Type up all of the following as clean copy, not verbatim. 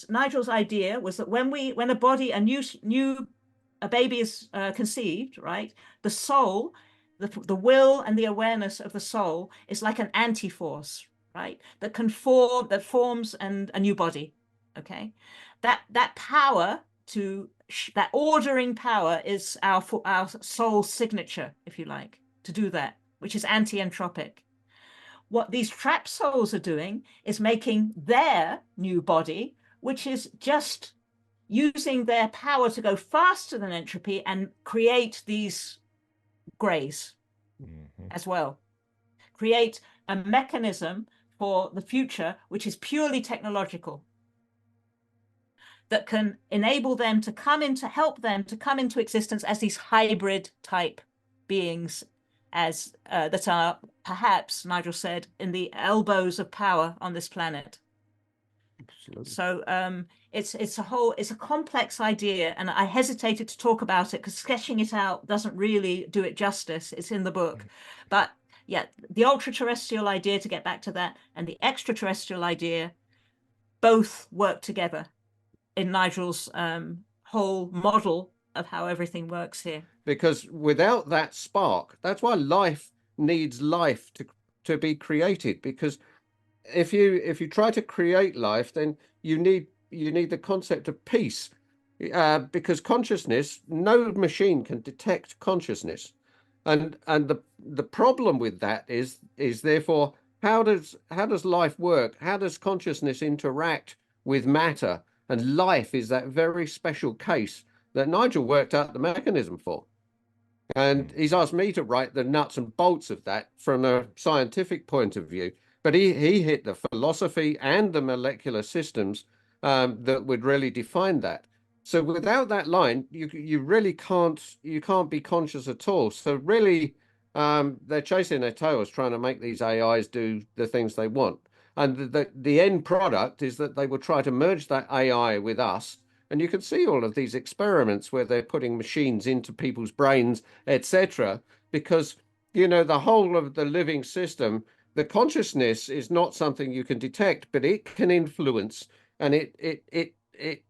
Nigel's idea was that when a body, a baby is conceived, right? The soul, the will and the awareness of the soul is like an anti-force, right? That forms a new body, okay? That power that ordering power is our soul signature, if you like, to do that, which is anti-entropic. What these trapped souls are doing is making their new body, which is just using their power to go faster than entropy and create these grays as well. Create a mechanism for the future, which is purely technological, that can enable them to help them to come into existence as these hybrid type beings, that are perhaps, Nigel said, in the elbows of power on this planet. Absolutely. So it's a complex idea, and I hesitated to talk about it because sketching it out doesn't really do it justice. It's in the book, but yeah, the ultra-terrestrial idea, to get back to that, and the extraterrestrial idea both work together in Nigel's whole model of how everything works here. Because without that spark, that's why life needs life to be created. Because if you try to create life, then you need the concept of peace. Because consciousness, no machine can detect consciousness, and the problem with that is therefore how does life work? How does consciousness interact with matter? And life is that very special case that Nigel worked out the mechanism for. And he's asked me to write the nuts and bolts of that from a scientific point of view. But he hit the philosophy and the molecular systems that would really define that. So without that line, you really can't be conscious at all. So really, they're chasing their tails trying to make these AIs do the things they want. And the end product is that they will try to merge that AI with us. And you can see all of these experiments where they're putting machines into people's brains, etc. Because, the whole of the living system, the consciousness is not something you can detect, but it can influence, and it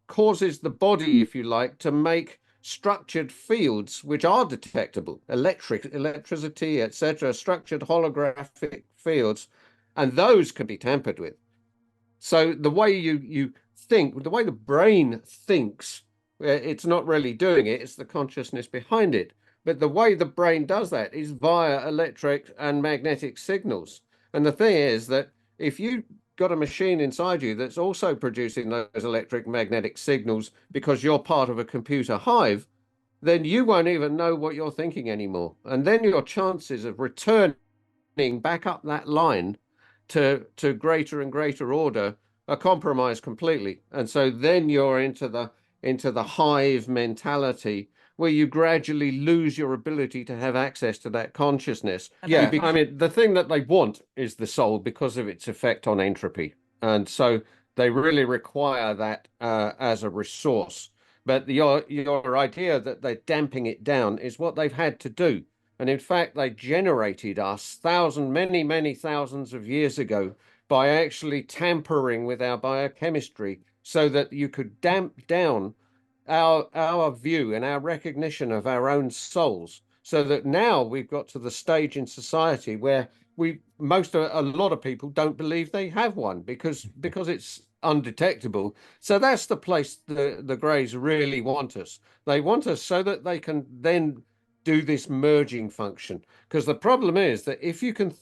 causes the body, if you like, to make structured fields which are detectable, electricity, etc., structured holographic fields. And those can be tampered with. So the way you think, the way the brain thinks, it's not really doing it, it's the consciousness behind it. But the way the brain does that is via electric and magnetic signals. And the thing is that if you got a machine inside you that's also producing those electric magnetic signals because you're part of a computer hive, then you won't even know what you're thinking anymore. And then your chances of returning back up that line to greater and greater order are compromised completely. And so then you're into the hive mentality where you gradually lose your ability to have access to that consciousness. Yeah, I mean, the thing that they want is the soul because of its effect on entropy. And so they really require that as a resource. But your idea that they're damping it down is what they've had to do. And in fact, they generated us many, many thousands of years ago by actually tampering with our biochemistry so that you could damp down our view and our recognition of our own souls. So that now we've got to the stage in society where a lot of people don't believe they have one because it's undetectable. So that's the place the Greys really want us. They want us so that they can then do this merging function. Because the problem is that if you can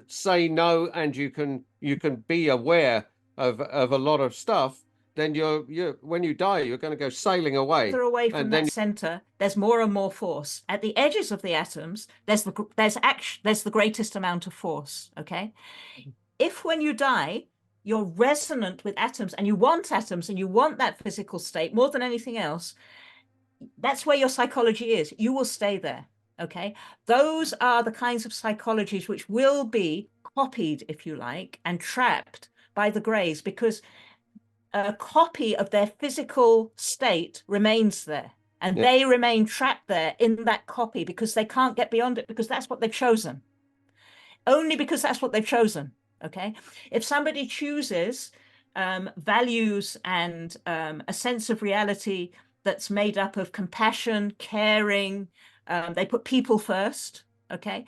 say no and you can be aware of a lot of stuff, then you're when you die, you're going to go sailing away. Further away from that center, there's more and more force. At the edges of the atoms, there's the greatest amount of force. Okay, if when you die, you're resonant with atoms and you want that physical state more than anything else, that's where your psychology is. You will stay there. Okay, those are the kinds of psychologies which will be copied, if you like, and trapped by the Greys, because a copy of their physical state remains there, and they remain trapped there in that copy because they can't get beyond it, because that's what they've chosen. Only because that's what they've chosen. Okay, if somebody chooses values and a sense of reality that's made up of compassion, caring, they put people first, okay,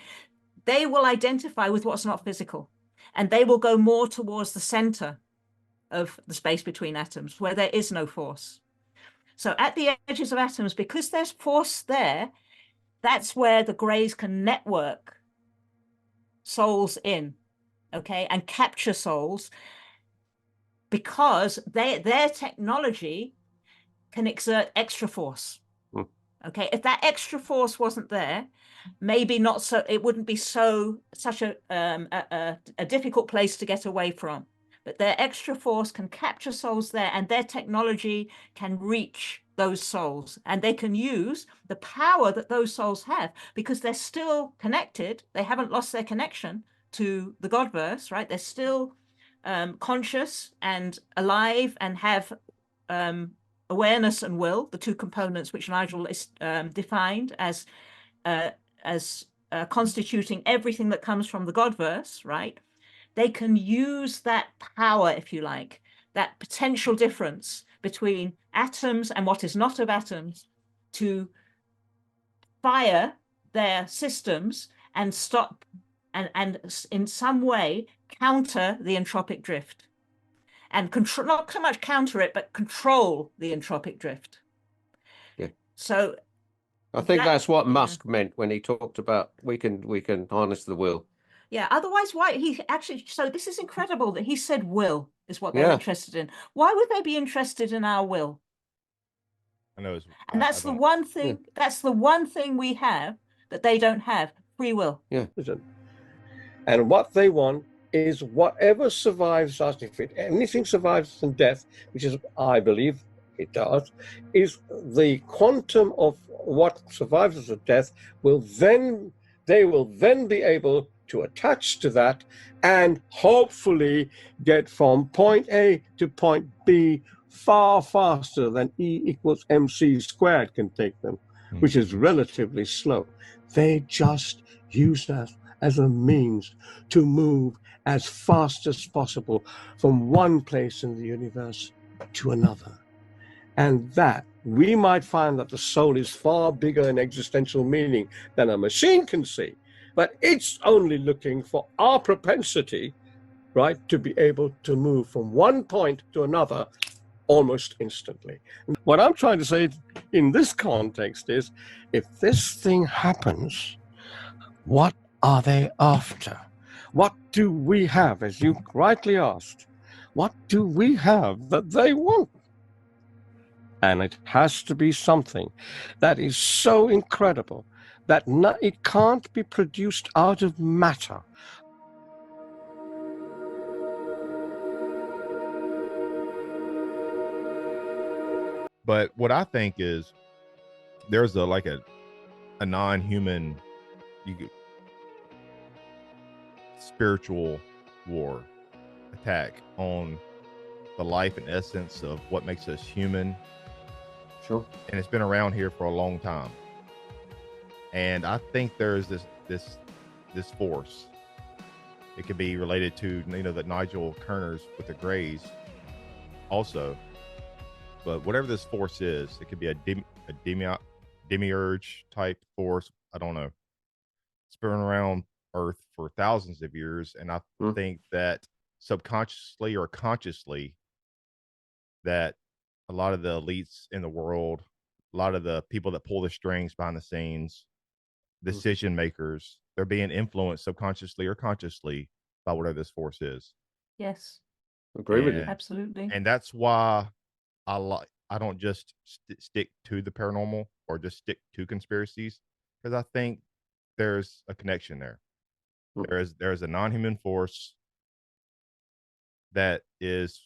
they will identify with what's not physical, and they will go more towards the center of the space between atoms where there is no force. So at the edges of atoms, because there's force there, that's where the grays can network souls in, okay, and capture souls, because their technology can exert extra force. Okay, if that extra force wasn't there, maybe not so, it wouldn't be such a difficult place to get away from. But their extra force can capture souls there, and their technology can reach those souls, and they can use the power that those souls have, because they're still connected. They haven't lost their connection to the Godverse, right? They're still conscious and alive and have awareness and will, the two components which Nigel is defined as constituting everything that comes from the Godverse, right? They can use that power, if you like, that potential difference between atoms and what is not of atoms, to fire their systems and stop and in some way counter the entropic drift, and control, not so much counter it, but control the entropic drift. Yeah. So I think that's what Musk meant when he talked about we can harness the will. Yeah, otherwise, why he actually, so this is incredible that he said will is what they're interested in. Why would they be interested in our will? I know, and that's the one thing, that's the one thing we have that they don't have: free will. Yeah. And what they want is whatever survives us, if anything survives in death, which is, I believe it does, is the quantum of what survives us at death they will then be able to attach to that and hopefully get from point A to point B far faster than E equals mc squared can take them, which is relatively slow. They just use us as a means to move as fast as possible from one place in the universe to another. And that we might find that the soul is far bigger in existential meaning than a machine can see, but it's only looking for our propensity, right, to be able to move from one point to another almost instantly. What I'm trying to say in this context is, if this thing happens, what are they after? What do we have, as you rightly asked? What do we have that they want? And it has to be something that is so incredible that it can't be produced out of matter. But what I think is there's a non-human spiritual war attack on the life and essence of what makes us human. Sure. And it's been around here for a long time. And I think there's this force. It could be related to, that Nigel Kerner's with the Greys also. But whatever this force is, it could be a Demiurge type force. I don't know. It's been around Earth for thousands of years. And I think that subconsciously or consciously, that a lot of the elites in the world, a lot of the people that pull the strings behind the scenes, decision makers, they're being influenced subconsciously or consciously by whatever this force is. Yes. Agree with you. Absolutely. And that's why I don't just stick to the paranormal or just stick to conspiracies, because I think there's a connection there. There's a non-human force that is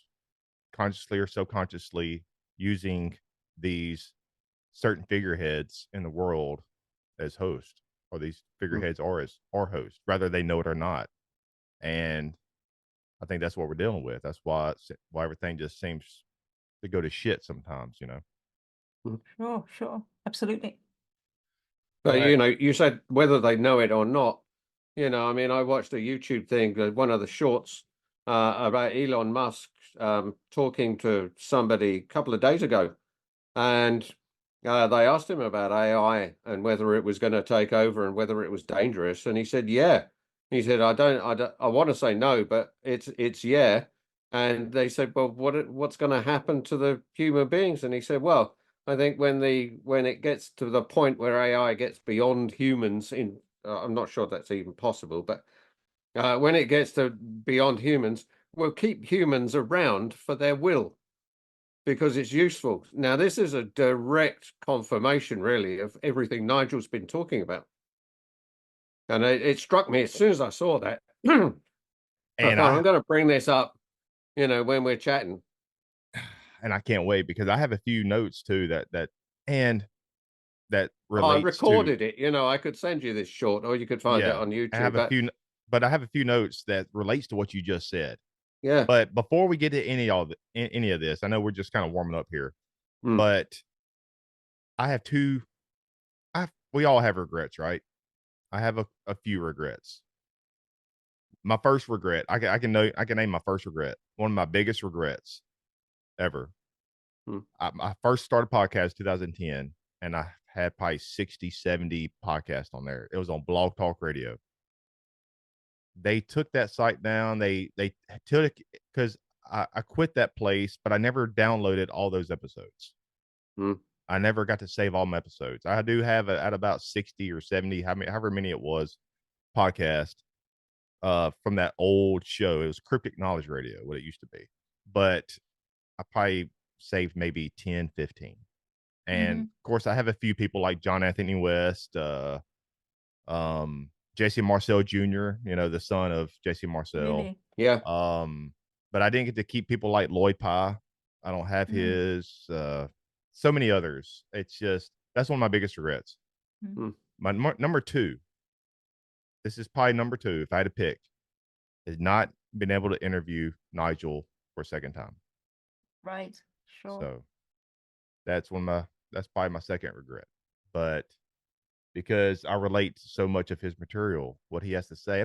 consciously or subconsciously using these certain figureheads in the world as host, or these figureheads are host, whether they know it or not. And I think that's what we're dealing with. That's why everything just seems to go to shit sometimes, Sure, absolutely. But you said whether they know it or not, You know, I mean, I watched a YouTube thing, one of the shorts about Elon Musk talking to somebody a couple of days ago, and they asked him about AI and whether it was going to take over and whether it was dangerous, and he said, "Yeah." He said, I want to say no, but it's yeah." And they said, "Well, what's going to happen to the human beings?" And he said, "Well, I think when it gets to the point where AI gets beyond humans in I'm not sure that's even possible, but when it gets to beyond humans, we'll keep humans around for their will because it's useful." Now, this is a direct confirmation, really, of everything Nigel's been talking about. And it struck me as soon as I saw that. I And thought, I'm going to bring this up, when we're chatting. and I can't wait because I have a few notes too that I relates to. recorded it. I could send you this short, or you could find it on YouTube. I have a few, but I have a few notes that relates to what you just said. Yeah. But before we get to any of this, I know we're just kind of warming up here, but I have two. We all have regrets, right? I have a few regrets. My first regret, I can name my first regret. One of my biggest regrets ever. I first started podcast 2010, and I had probably 60, 70 podcasts on there. It was on Blog Talk Radio. They took that site down. They took because I quit that place, but I never downloaded all those episodes. I never got to save all my episodes. I do have at about 60 or 70, however many it was, podcast from that old show. It was Cryptic Knowledge Radio, what it used to be. But I probably saved maybe 10, 15. And of course, I have a few people like John Anthony West, J.C. Marcel Jr., the son of J.C. Marcel. Really? Yeah. But I didn't get to keep people like Lloyd Pye. I don't have his. So many others. It's just that's one of my biggest regrets. My number two. This is probably number two. If I had to pick, is not been able to interview Nigel for a second time. Right. Sure. So that's probably my second regret. But because I relate to so much of his material, what he has to say,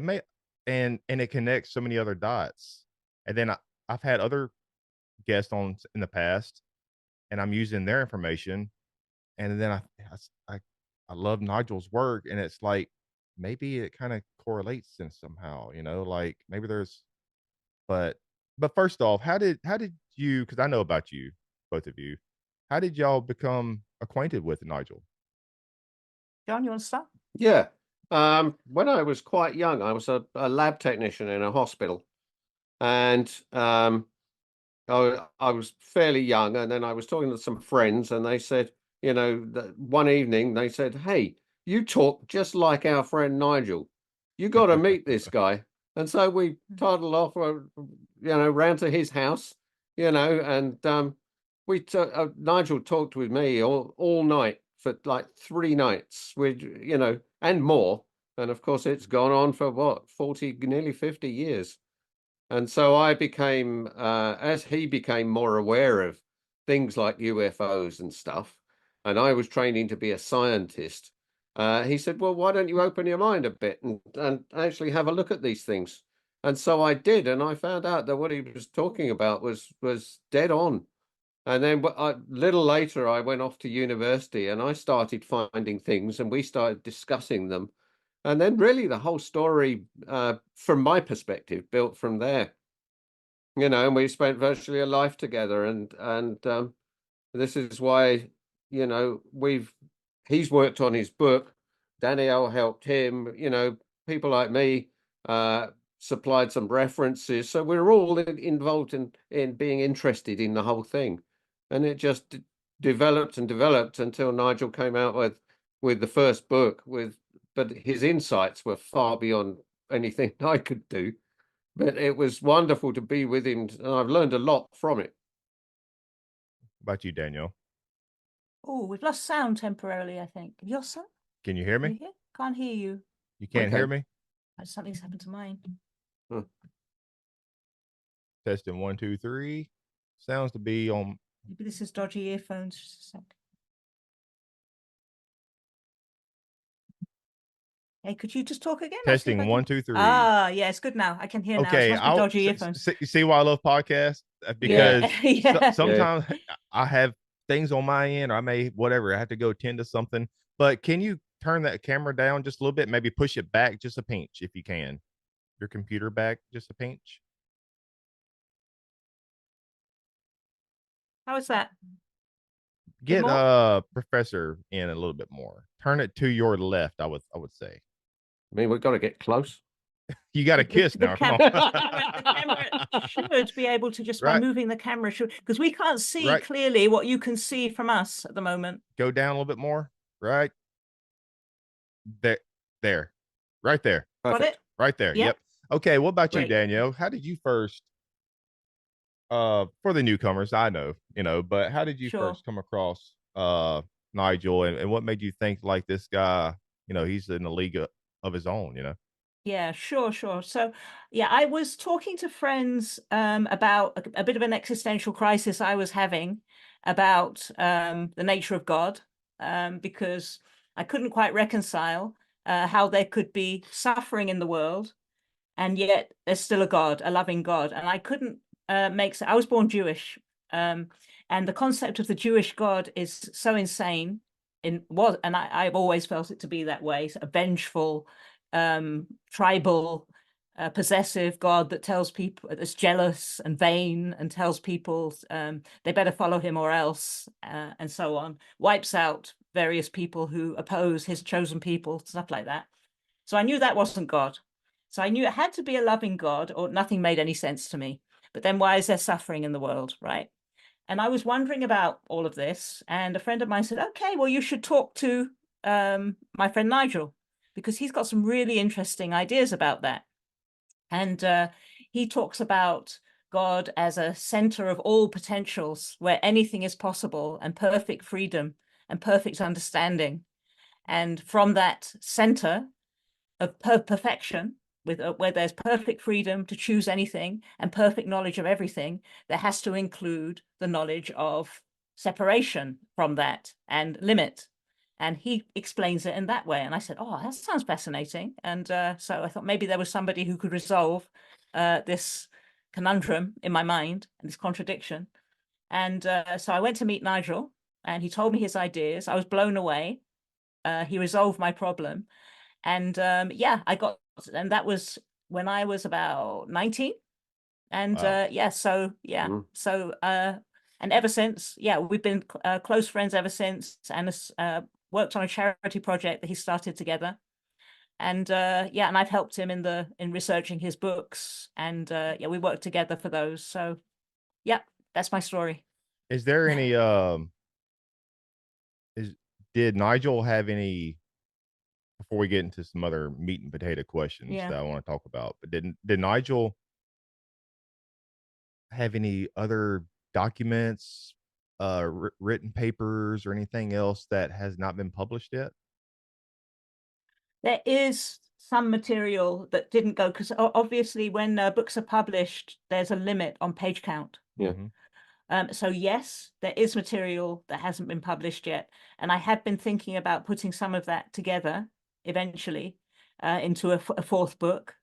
and it connects so many other dots. And then I've had other guests on in the past, and I'm using their information, and then I love Nigel's work, and it's like maybe it kind of correlates in somehow, like maybe there's, but first off, how did you? Because I know about you, both of you. How did y'all become acquainted with Nigel? John, you want to start? Yeah. When I was quite young, I was a lab technician in a hospital, and I was fairly young, and then I was talking to some friends, and they said, that one evening they said, "Hey, you talk just like our friend Nigel. You got to meet this guy." And so we toddled off, round to his house, and Nigel talked with me all night for like 3 nights, and more. And of course, it's gone on for what, 40, nearly 50 years. And so I became, as he became more aware of things like UFOs and stuff, and I was training to be a scientist, he said, "Well, why don't you open your mind a bit and actually have a look at these things?" And so I did, and I found out that what he was talking about was dead on. And then a little later, I went off to university and I started finding things and we started discussing them. And then really the whole story, from my perspective, built from there. And we spent virtually a life together. And this is why, he's worked on his book. Danielle helped him, people like me supplied some references. So we're all involved in being interested in the whole thing. And it just developed and developed until Nigel came out with the first book but his insights were far beyond anything I could do. But it was wonderful to be with him, and I've learned a lot from it. What about you, Danielle? Oh, we've lost sound temporarily, I think. Have you lost sound? Can you hear me? Can't hear you. You can't hear me? Something's happened to mine. Testing 1, 2, 3. Sounds to be on. Maybe this is dodgy earphones. Just a sec. Hey, could you just talk again? I'll see if I Testing can- 1, 2, 3. Ah, yeah, it's good now. I can hear now. It Okay, must be dodgy earphones. see why I love podcasts Yeah, because yeah. sometimes I have things on my end, or I may whatever I have to go attend to something. But can you turn that camera down just a little bit? Maybe push it back just a pinch if you can. Your computer back just a pinch. How is that? Get more? Professor in a little bit more. Turn it to your left. I would say. I mean, we've got to get close. You got a kiss now. Come on. The camera should be able to just by Right. moving the camera, because we can't see Right. clearly what you can see from us at the moment. Go down a little bit more. Right. There. Right there. Got it? Right there. Yep. Yep. Okay. What about you, Great. Danielle? How did you first, for the newcomers, I know, but how did you Sure. first come across Nigel, and what made you think like this guy, he's in a league of his own, Yeah, sure. So, yeah, I was talking to friends about a bit of an existential crisis I was having about the nature of God, because I couldn't quite reconcile how there could be suffering in the world, and yet there's still a God, a loving God. And I couldn't make sense. I was born Jewish, and the concept of the Jewish God is so insane. I've always felt it to be that way, a vengeful, tribal, possessive God that tells people, that's jealous and vain, and tells people they better follow him or else, and so on. Wipes out various people who oppose his chosen people, stuff like that. So I knew that wasn't God. So I knew it had to be a loving God, or nothing made any sense to me. But then why is there suffering in the world, right? And I was wondering about all of this, and a friend of mine said, okay, well, you should talk to my friend Nigel, because he's got some really interesting ideas about that. And he talks about God as a center of all potentials, where anything is possible, and perfect freedom and perfect understanding. And from that center of perfection, where there's perfect freedom to choose anything and perfect knowledge of everything, there has to include the knowledge of separation from that and limit. And he explains it in that way. And I said, oh, that sounds fascinating. And so I thought maybe there was somebody who could resolve this conundrum in my mind and this contradiction. And so I went to meet Nigel, and he told me his ideas. I was blown away. He resolved my problem. And yeah, and that was when I was about 19. And Wow. And ever since, yeah, we've been close friends ever since, and worked on a charity project that he started together. And yeah, and I've helped him in researching his books, and yeah, we worked together for those. So yeah, that's my story. Is there any did Nigel have any, before we get into some other meat and potato questions Yeah. that I want to talk about, but did Nigel have any other documents, written papers, or anything else that has not been published yet? There is some material that didn't go, because obviously when books are published, there's a limit on page count. Yeah. So yes, there is material that hasn't been published yet. And I had been thinking about putting some of that together eventually into a fourth book.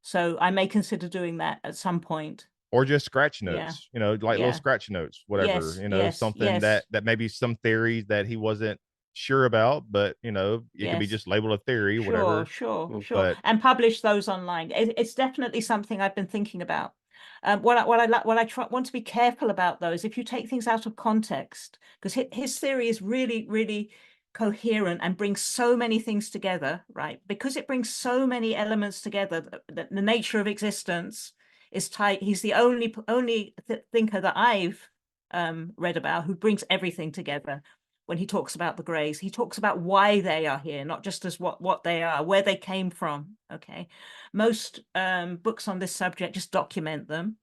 So I may consider doing that at some point. Or just scratch Yeah. notes, like little Yeah. scratch notes, whatever, Yes, something yes. that maybe some theories that he wasn't sure about, but it could be Yes. just labeled a theory, whatever. Sure. But And publish those online. It's definitely something I've been thinking about. What I want to be careful about, though, is if you take things out of context, because his theory is really, really coherent and brings so many things together, right? Because it brings so many elements together, that the nature of existence is tight. He's the only thinker that I've read about who brings everything together. When he talks about the Greys, he talks about why they are here, not just as what they are, where they came from. Okay, most books on this subject just document them,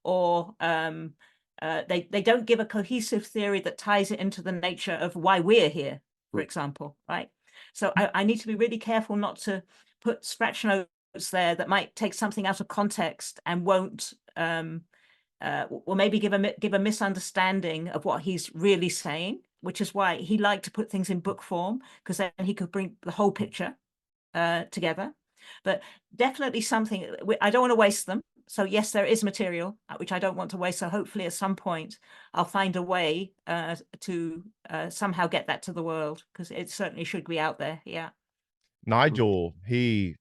or they don't give a cohesive theory that ties it into the nature of why we're here, for example, right? So I need to be really careful not to put scratch notes there that might take something out of context and won't or maybe give a misunderstanding of what he's really saying, which is why he liked to put things in book form, because then he could bring the whole picture. together, but definitely something. I don't want to waste them. So yes, there is material which I don't want to waste. So hopefully at some point I'll find a way to somehow get that to the world, because it certainly should be out there. Yeah. Nigel, he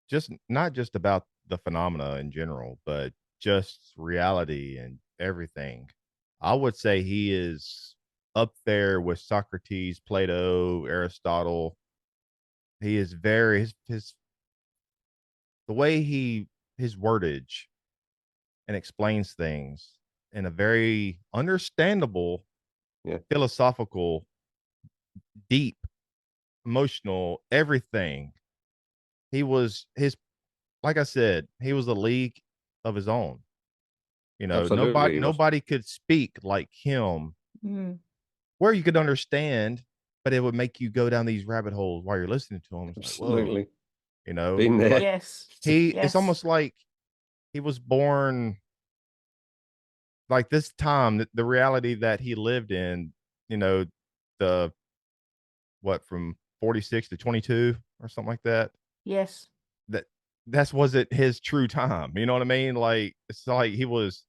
just not just about the phenomena in general, but just reality and everything. I would say he is up there with Socrates, Plato, Aristotle. He is very his the way his wordage and explains things in a very understandable, philosophical, deep, emotional, everything. He was his like I said, he was a league of his own. You know, Absolutely, nobody could speak like him, where you could understand, but it would make you go down these rabbit holes while you're listening to him. It's absolutely. like, whoa, you know, Been there. like Yes. it's almost like he was born like this time, the reality that he lived in, you know, the what from 46 to 22 or something like that. Yes. That's wasn't his true time. You know what I mean? Like it's like he was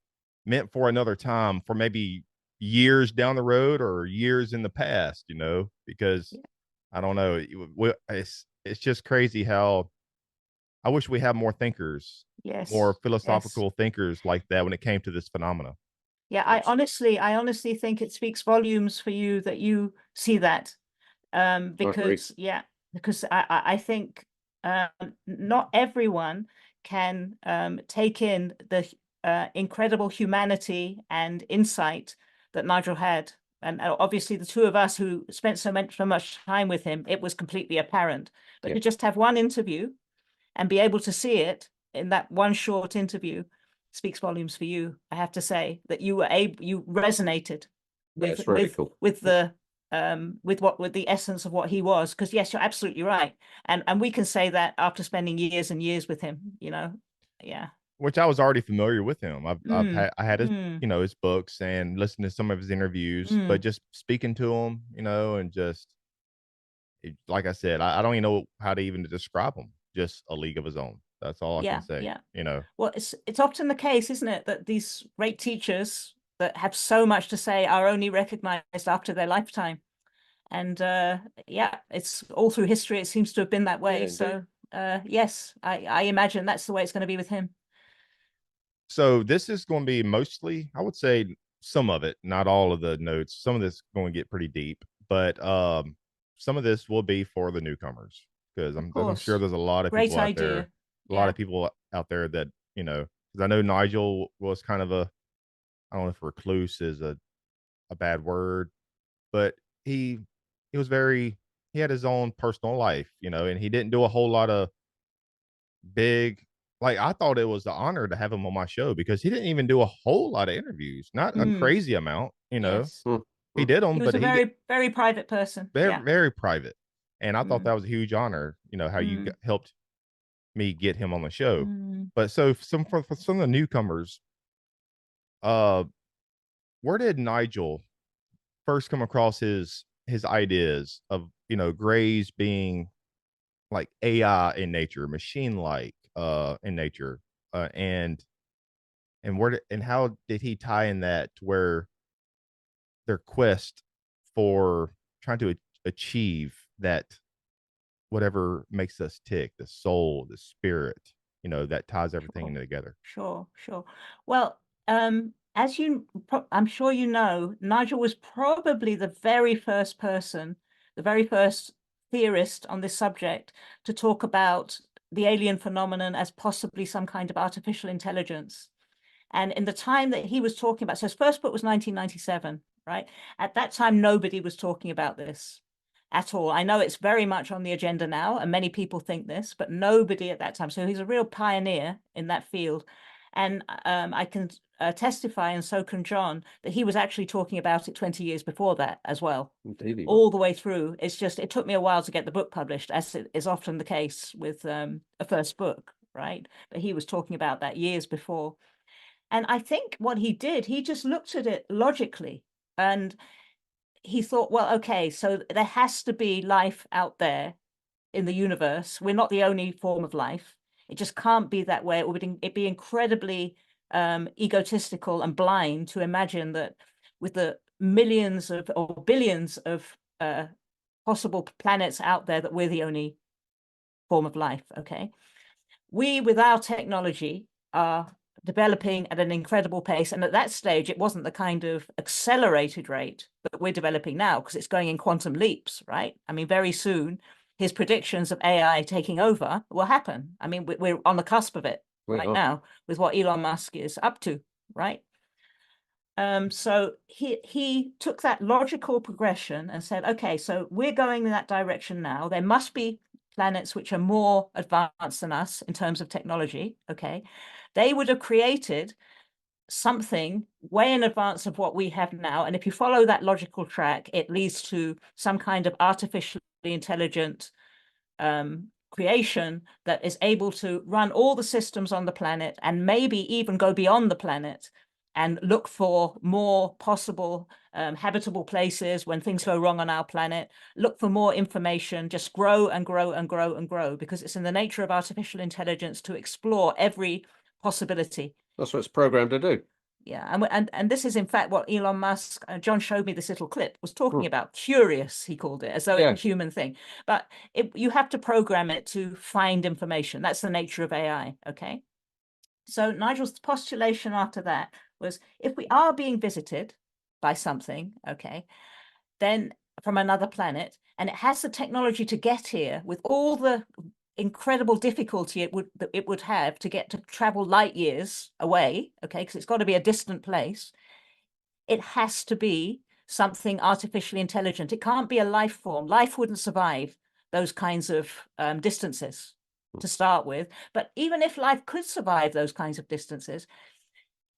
meant for another time, for maybe years down the road or years in the past, you know, because I don't know. It's just crazy how I wish we had more thinkers, more philosophical thinkers like that when it came to this phenomena. Yeah, I honestly think it speaks volumes for you that you see that. Because I think not everyone can take in the incredible humanity and insight that Nigel had. And obviously the two of us who spent so much time with him, it was completely apparent. But to just have one interview and be able to see it in that one short interview speaks volumes for you. I have to say that you resonated with the with the essence of what he was. Because yes, you're absolutely right, and we can say that after spending years and years with him, you know. Which I was already familiar with him. I had his you know, his books and listened to some of his interviews, but just speaking to him, you know, and just like I said, I don't even know how to even describe him. Just a league of his own. That's all I can say. You know. Well, it's often the case, isn't it, that these great teachers that have so much to say are only recognized after their lifetime. And it's all through history. It seems to have been that way. So yes, I imagine that's the way it's going to be with him. So this is going to be mostly, I would say, some of it, not all of the notes. Some of this is going to get pretty deep, but some of this will be for the newcomers, because I'm sure there's a lot of people out there, a lot of people out there that, you know, because I know Nigel was kind of I don't know if recluse is a bad word, but he was he had his own personal life, you know, and he didn't do a whole lot of big, like I thought it was an honor to have him on my show, because he didn't even do a whole lot of interviews, not a crazy amount, you know. He did them, he was but a very private person, very private, and I thought that was a huge honor, you know, how you helped me get him on the show. But so for some of the newcomers, where did Nigel first come across his ideas of, you know, grays being like AI in nature, machine like in nature, and and how did he tie in that to where their quest for trying to achieve that, whatever makes us tick, the soul, the spirit, you know, that ties everything together. Sure. Well, as I'm sure you know, Nigel was probably the very first person, the very first theorist on this subject to talk about the alien phenomenon as possibly some kind of artificial intelligence. And in the time that he was talking about, so his first book was 1997, right? At that time, nobody was talking about this at all. I know it's very much on the agenda now, and many people think this, but nobody at that time. So he's a real pioneer in that field. And I can testify, and so can John, that he was actually talking about it 20 years before that as well. Indeed. All the way through. It's just, it took me a while to get the book published, as is often the case with a first book, right? But he was talking about that years before. And I think what he did, he just looked at it logically, and he thought, well, okay, so there has to be life out there in the universe. We're not the only form of life. It just can't be that way. It'd be incredibly egotistical and blind to imagine that with the millions of or billions of possible planets out there, that we're the only form of life. Okay, we with our technology are developing at an incredible pace, and at that stage it wasn't the kind of accelerated rate that we're developing now, because it's going in quantum leaps, right? I mean, very soon his predictions of AI taking over will happen. I mean, we're on the cusp of it right now with what Elon Musk is up to, right? So he took that logical progression and said, okay, so we're going in that direction now. There must be planets which are more advanced than us in terms of technology. Okay, they would have created something way in advance of what we have now. And if you follow that logical track, it leads to some kind of artificially intelligent creation that is able to run all the systems on the planet and maybe even go beyond the planet and look for more possible habitable places when things go wrong on our planet, look for more information, just grow and grow and grow and grow, because it's in the nature of artificial intelligence to explore every possibility. That's what it's programmed to do. Yeah, and this is in fact what Elon Musk, John showed me this little clip, was talking about. Curious, he called it, as though it's a human thing. But you have to program it to find information. That's the nature of AI, okay? So Nigel's postulation after that was, if we are being visited by something, okay, then from another planet, and it has the technology to get here with all the incredible difficulty it would have to get to travel light years away, okay, because it's got to be a distant place, it has to be something artificially intelligent. It can't be a life form. Life wouldn't survive those kinds of distances to start with. But even if life could survive those kinds of distances,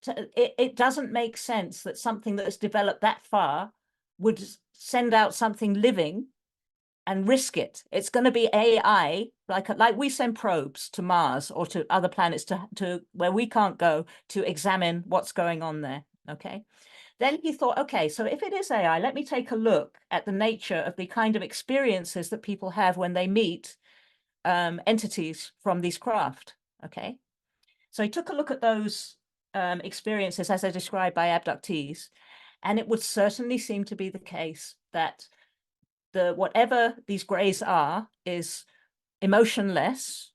it doesn't make sense that something that's developed that far would send out something living and risk it. It's going to be AI, like we send probes to Mars or to other planets to where we can't go, to examine what's going on there. Okay. Then he thought, okay, so if it is AI, let me take a look at the nature of the kind of experiences that people have when they meet entities from these craft. Okay. So he took a look at those experiences as they're described by abductees, and it would certainly seem to be the case that whatever these greys are is emotionless,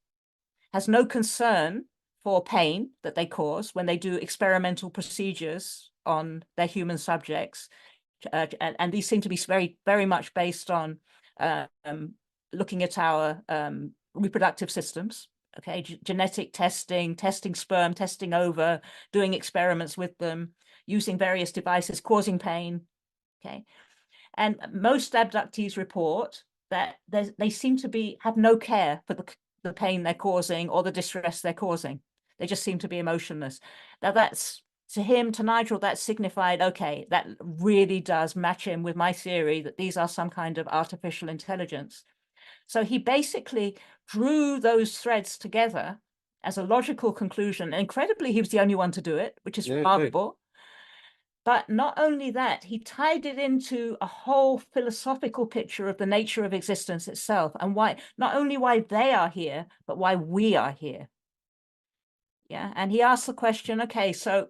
has no concern for pain that they cause when they do experimental procedures on their human subjects, and these seem to be very, very much based on looking at our reproductive systems. Okay, genetic testing, testing sperm, testing ova, doing experiments with them, using various devices, causing pain. Okay, and most abductees report that they seem to have no care for the pain they're causing or the distress they're causing. They just seem to be emotionless. Now that's, to him, to Nigel, that signified, okay, that really does match in with my theory that these are some kind of artificial intelligence. So he basically drew those threads together as a logical conclusion. And incredibly, he was the only one to do it, which is remarkable. But not only that, he tied it into a whole philosophical picture of the nature of existence itself, and why, not only why they are here, but why we are here. Yeah, and he asked the question, okay, so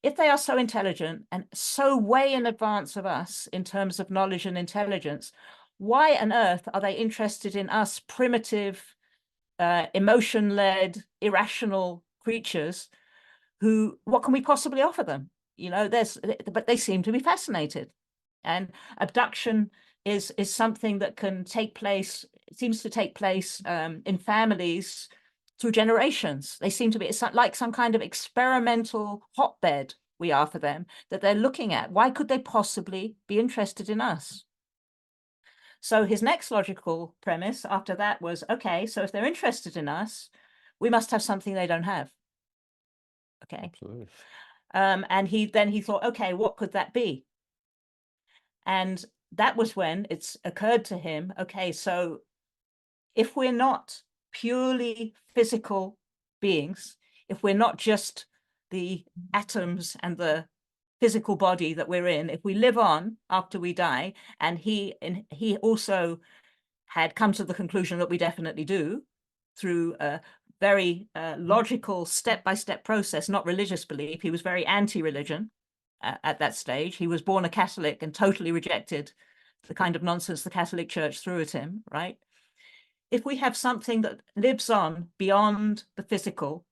if they are so intelligent and so way in advance of us in terms of knowledge and intelligence, why on earth are they interested in us primitive, emotion-led, irrational creatures who, what can we possibly offer them? You know, but they seem to be fascinated. And abduction is something that can take place, it seems to take place in families through generations. They seem to be, it's like some kind of experimental hotbed we are for them that they're looking at. Why could they possibly be interested in us? So his next logical premise after that was, okay, so if they're interested in us, we must have something they don't have. Okay. Absolutely. And he thought, okay, what could that be? And that was when it's occurred to him, okay, so if we're not purely physical beings, if we're not just the atoms and the physical body that we're in, if we live on after we die, and he also had come to the conclusion that we definitely do through a very logical step-by-step process, not religious belief. He was very anti-religion at that stage. He was born a Catholic and totally rejected the kind of nonsense the Catholic Church threw at him, right? If we have something that lives on beyond the physical,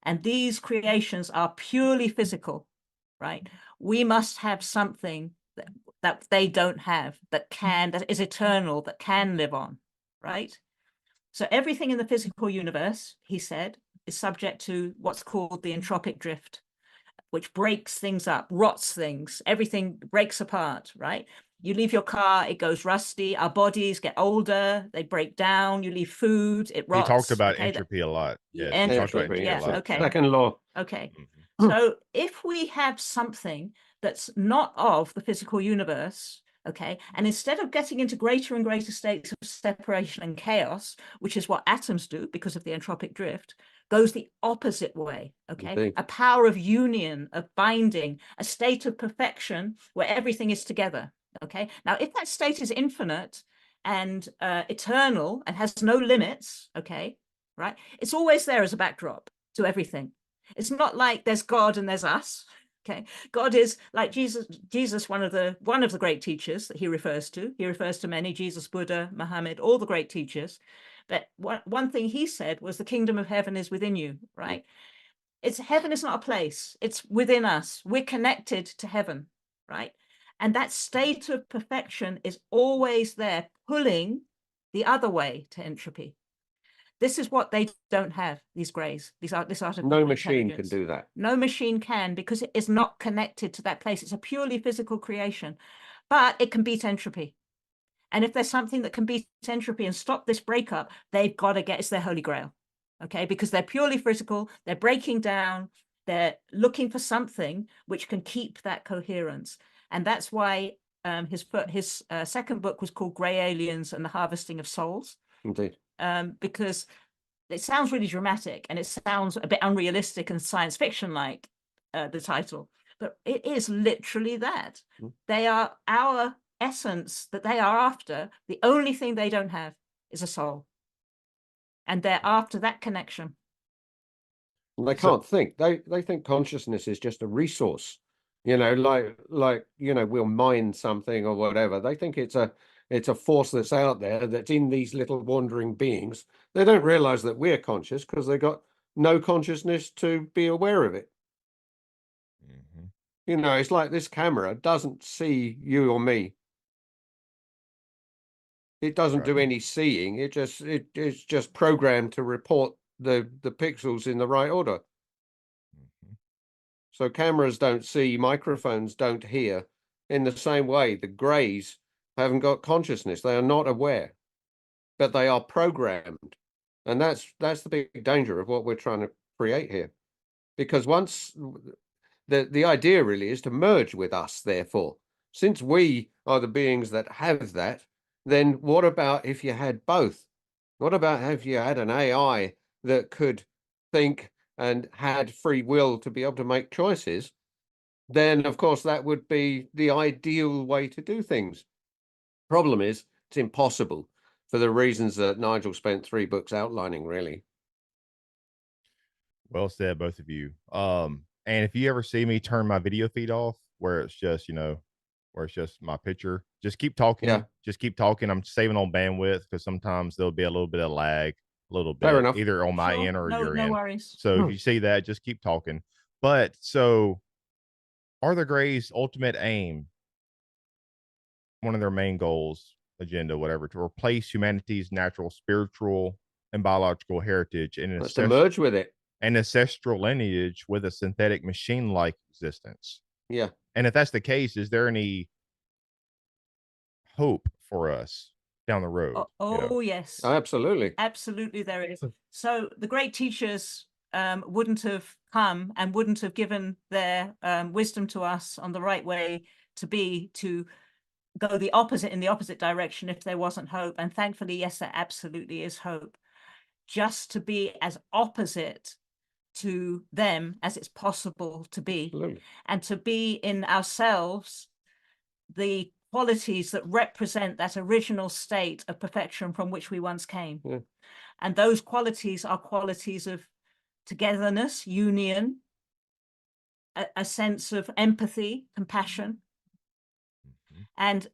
and these creations are purely physical, right? We must have something that they don't have, that is eternal, that can live on, right? So everything in the physical universe, he said, is subject to what's called the entropic drift, which breaks things up, rots things, everything breaks apart, right? You leave your car, it goes rusty. Our bodies get older, they break down. You leave food, it rots. He talked about okay? entropy a lot. Yes, Entropy, yeah, okay. Second law. Okay. Mhm. So if we have something that's not of the physical universe, okay, and instead of getting into greater and greater states of separation and chaos, which is what atoms do because of the entropic drift, goes the opposite way, okay? Indeed. A power of union, of binding, a state of perfection where everything is together, okay? Now, if that state is infinite and eternal and has no limits, okay, right? It's always there as a backdrop to everything. It's not like there's God and there's us. Okay, God is like Jesus, one of the great teachers that he refers to. He refers to many: Jesus, Buddha, Muhammad, all the great teachers. But one thing he said was, the kingdom of heaven is within you, right? Heaven is not a place, it's within us. We're connected to heaven, right? And that state of perfection is always there, pulling the other way to entropy. This is what they don't have, these grays, this artificial No machine can intelligence. do that. No machine can, because it is not connected to that place. It's a purely physical creation, but it can beat entropy. And if there's something that can beat entropy and stop this breakup, they've got to get, it's their holy grail, okay? Because they're purely physical, they're breaking down, they're looking for something which can keep that coherence. And that's why his second book was called Grey Aliens and the Harvesting of Souls. Indeed. Because it sounds really dramatic and it sounds a bit unrealistic and science fiction like, the title, but it is literally that. They are our essence that they are after. The only thing they don't have is a soul, and they're after that connection. They can't think. They think consciousness is just a resource, like we'll mine something or whatever. They think it's a force that's out there, that's in these little wandering beings. They don't realize that we're conscious because they got no consciousness to be aware of it. Mm-hmm. It's like this camera doesn't see you or me. It doesn't do any seeing. It's just programmed to report the pixels in the right order. Mm-hmm. So cameras don't see, microphones don't hear. In the same way, the greys haven't got consciousness. They are not aware, but they are programmed. And that's the big danger of what we're trying to create here. Because once the idea really is to merge with us, therefore, since we are the beings that have that, then what about if you had both? What about if you had an AI that could think and had free will to be able to make choices? Then, of course, that would be the ideal way to do things. Problem is, it's impossible for the reasons that Nigel spent 3 books outlining, really. Well said, both of you. And if you ever see me turn my video feed off, where it's just, where it's just my picture, just keep talking. Yeah. Just keep talking. I'm saving on bandwidth because sometimes there'll be a little bit of lag, a little bit, Fair enough. either on my Sure. end or no your end. worries. So if you see that, just keep talking. But so, are the Greys' ultimate aim, one of their main goals, agenda, whatever, to replace humanity's natural, spiritual, and biological heritage and Let's to merge with it. an ancestral lineage with a synthetic machine-like existence? Yeah. And if that's the case, is there any hope for us down the road? Yes, Absolutely. Absolutely, there is. So the great teachers wouldn't have come and wouldn't have given their wisdom to us on the right way to go in the opposite direction if there wasn't hope. And thankfully, yes, there absolutely is hope. Just to be as opposite to them as it's possible to be. Absolutely. And to be in ourselves the qualities that represent that original state of perfection from which we once came. Yeah. And those qualities are qualities of togetherness, union, a sense of empathy, compassion. And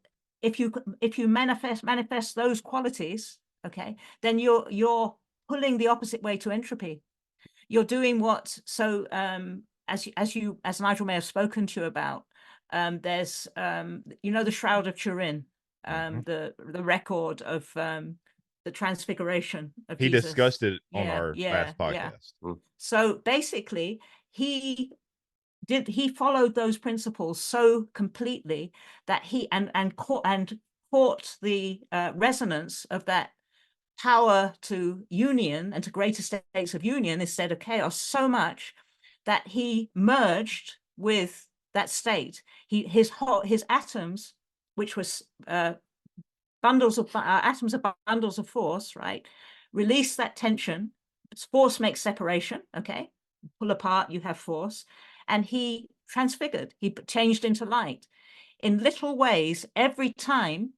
if you manifest those qualities, okay, then you're pulling the opposite way to entropy. You're doing what, so as Nigel may have spoken to you about, there's the Shroud of Turin, the record of the transfiguration of he Jesus. discussed it on our last podcast. Yeah. So basically he followed those principles so completely that he caught the resonance of that power to union and to greater states of union instead of chaos so much that he merged with that state. His atoms, which was atoms are bundles of force, right? Release that tension. Force makes separation, okay? Pull apart, you have force. And he transfigured, he changed into light. In little ways, every time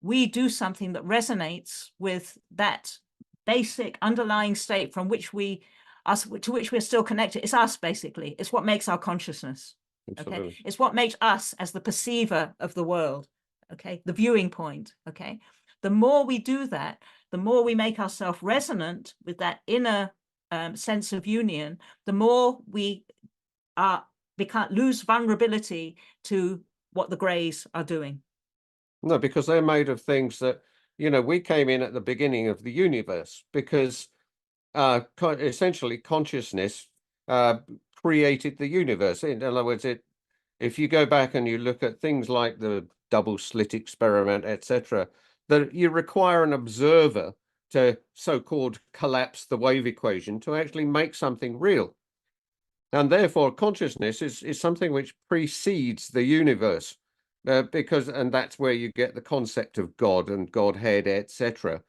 we do something that resonates with that basic underlying state from which to which we're still connected, it's us basically. It's what makes our consciousness. Absolutely. Okay, it's what makes us as the perceiver of the world. Okay, the viewing point. Okay, the more we do that, the more we make ourselves resonant with that inner sense of union, the more we lose vulnerability to what the greys are doing. No, because they're made of things that, we came in at the beginning of the universe because essentially consciousness created the universe. In other words, if you go back and you look at things like the double slit experiment, etc., that you require an observer to so-called collapse the wave equation to actually make something real. And therefore, consciousness is something which precedes the universe, and that's where you get the concept of God and Godhead, etc.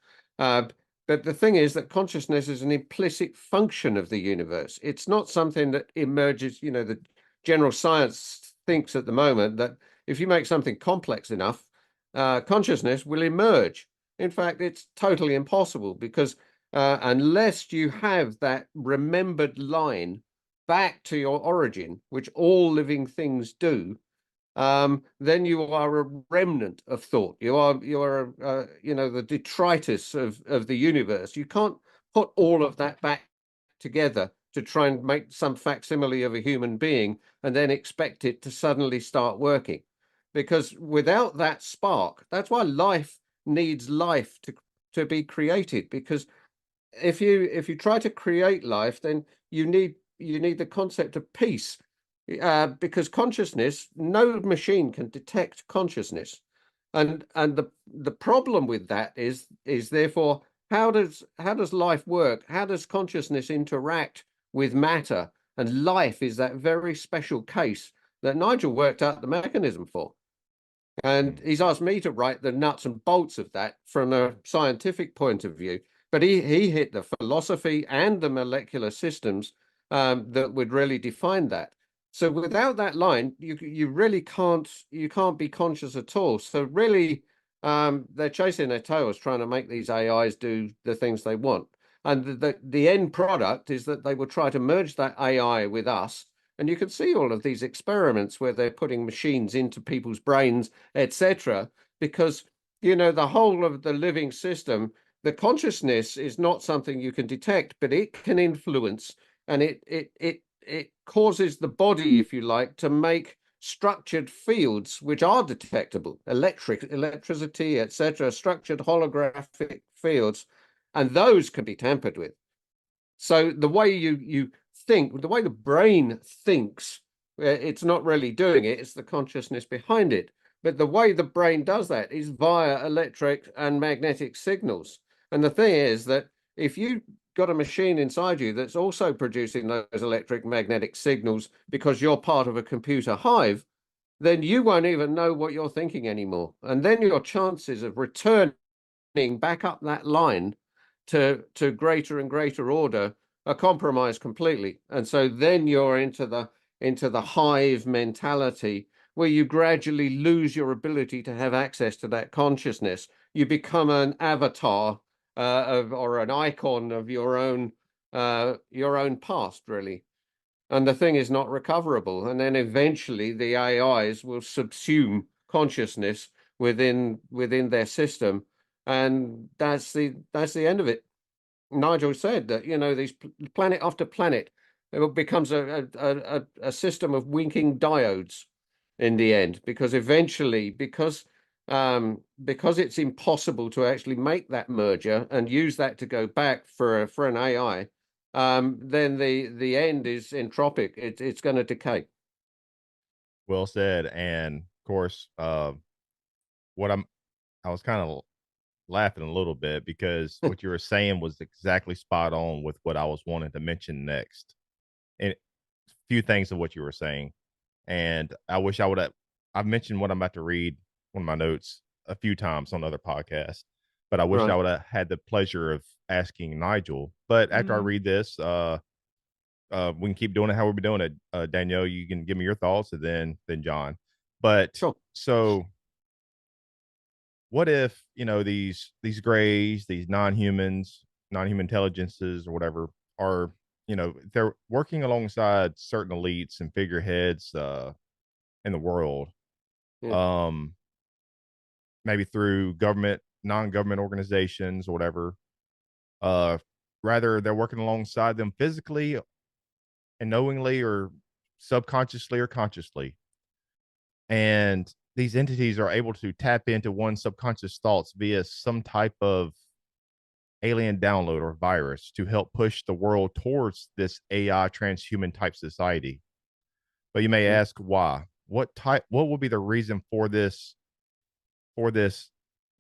But the thing is that consciousness is an implicit function of the universe. It's not something that emerges. The general science thinks at the moment that if you make something complex enough, consciousness will emerge. In fact, it's totally impossible because unless you have that remembered line back to your origin, which all living things do, then you are a remnant of thought. You are the detritus of the universe. You can't put all of that back together to try and make some facsimile of a human being and then expect it to suddenly start working, because without that spark, that's why life needs life to be created. Because if you try to create life, then you need the concept of peace, because consciousness, no machine can detect consciousness, and the problem with that is therefore how does life work? How does consciousness interact with matter? And life is that very special case that Nigel worked out the mechanism for, and he's asked me to write the nuts and bolts of that from a scientific point of view. But he hit the philosophy and the molecular systems that would really define that. So without that line, you really can't be conscious at all. So really, they're chasing their tails trying to make these AIs do the things they want. And the end product is that they will try to merge that AI with us. And you can see all of these experiments where they're putting machines into people's brains, etc. Because, the whole of the living system, the consciousness is not something you can detect, but it can influence, and it causes the body, if you like, to make structured fields which are detectable, electricity, etc., structured holographic fields, and those can be tampered with. So the way you think, the way the brain thinks, it's not really doing it, it's the consciousness behind it. But the way the brain does that is via electric and magnetic signals. And the thing is that if you got a machine inside you that's also producing those electric magnetic signals because you're part of a computer hive, then you won't even know what you're thinking anymore. And then your chances of returning back up that line to greater and greater order are compromised completely. And so then you're into the hive mentality where you gradually lose your ability to have access to that consciousness. You become an avatar or an icon of your own past, really. And the thing is not recoverable. And then eventually the AIs will subsume consciousness within their system, and that's the end of it. Nigel said that, you know, these planet after planet, it becomes a system of winking diodes in the end, because eventually, because it's impossible to actually make that merger and use that to go back for an AI, then the end is entropic. It's going to decay. Well said. And of course, I was kind of laughing a little bit because what you were saying was exactly spot on with what I was wanting to mention next. And a few things of what you were saying. And I wish I've mentioned what I'm about to read, one of my notes, a few times on other podcasts, but I wish I would have had the pleasure of asking Nigel. But after I read this, we can keep doing it how we've been doing it. Danielle, you can give me your thoughts, and then John. But Sure. So what if, you know, these grays, these non-human intelligences or whatever are, you know, they're working alongside certain elites and figureheads in the world, maybe through non-government organizations or whatever. Rather, they're working alongside them physically and knowingly or subconsciously or consciously. And these entities are able to tap into one's subconscious thoughts via some type of alien download or virus to help push the world towards this AI transhuman type society. But you may ask why? What will be the reason for this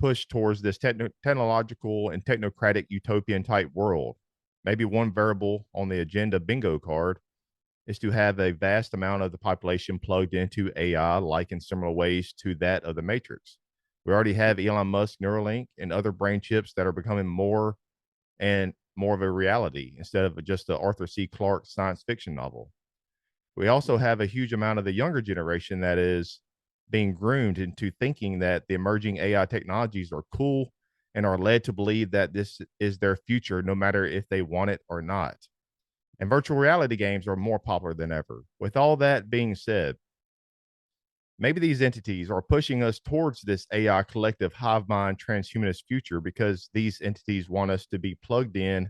push towards this technological and technocratic utopian type world? Maybe one variable on the agenda bingo card is to have a vast amount of the population plugged into AI, like in similar ways to that of the Matrix. We already have Elon Musk Neuralink and other brain chips that are becoming more and more of a reality instead of just the Arthur C. Clarke science fiction novel. We also have a huge amount of the younger generation that is being groomed into thinking that the emerging AI technologies are cool and are led to believe that this is their future, no matter if they want it or not. And virtual reality games are more popular than ever. With all that being said, maybe these entities are pushing us towards this AI collective hive mind transhumanist future because these entities want us to be plugged in.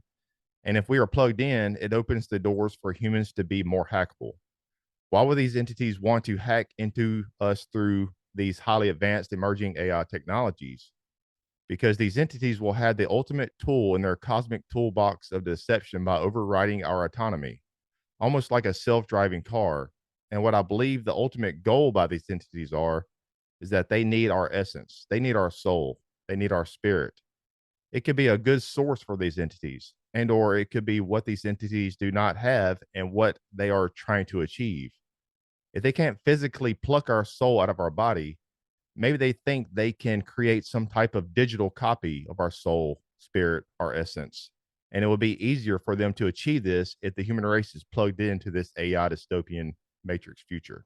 And if we are plugged in, it opens the doors for humans to be more hackable. Why would these entities want to hack into us through these highly advanced emerging AI technologies? Because these entities will have the ultimate tool in their cosmic toolbox of deception by overriding our autonomy, almost like a self-driving car. And what I believe the ultimate goal by these entities is that they need our essence, they need our soul, they need our spirit. It could be a good source for these entities, and or it could be what these entities do not have and what they are trying to achieve. If they can't physically pluck our soul out of our body, maybe they think they can create some type of digital copy of our soul, spirit, our essence. And it will be easier for them to achieve this if the human race is plugged into this AI dystopian matrix future.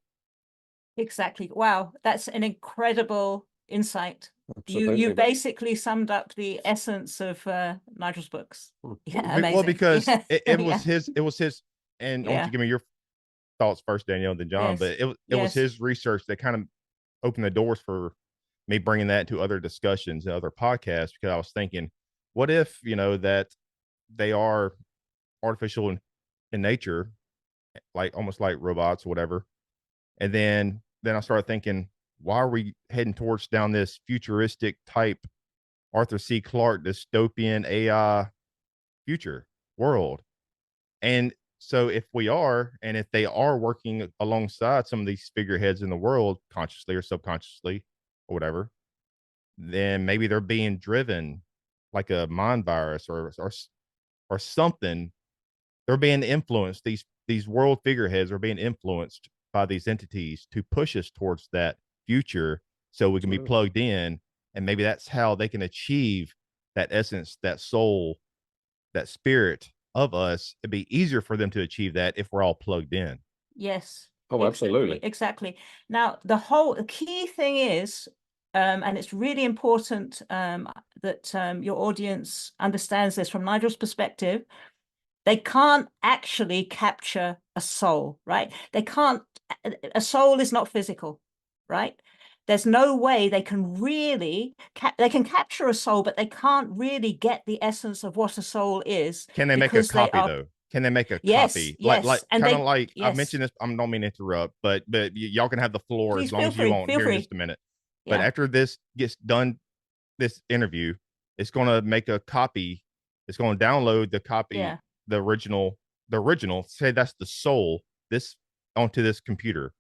Exactly. Wow, that's an incredible insight. You basically summed up the essence of Nigel's books. Yeah, amazing. Well, because yeah. it was his, and I want you to give me your thoughts first, Danielle, and then John. Yes. But it was his research that kind of opened the doors for me bringing that to other discussions and other podcasts, because I was thinking, what if, you know, that they are artificial in nature, like almost like robots or whatever. And then I started thinking, why are we heading towards down this futuristic type Arthur C. Clarke dystopian AI future world? And so if we are, and if they are working alongside some of these figureheads in the world, consciously or subconsciously or whatever, then maybe they're being driven like a mind virus or something. They're being influenced. These world figureheads are being influenced by these entities to push us towards that future so we can be plugged in. And maybe that's how they can achieve that essence, that soul, that spirit of us. It'd be easier for them to achieve that if we're all plugged in. Yes. Oh, absolutely. Exactly. Now, the key thing is, and it's really important that your audience understands this from Nigel's perspective, they can't actually capture a soul, right? They can't, a soul is not physical, right? There's no way they can really, they can capture a soul, but they can't really get the essence of what a soul is. Can they make a copy though? Can they make a copy? Yes, and kind of like yes. I've mentioned this. I don't mean to interrupt, but y'all can have the floor Please as long as you want here in just a minute. But after this gets done, this interview, it's going to make a copy. It's going to download the copy, the original. Say that's the soul. This onto this computer.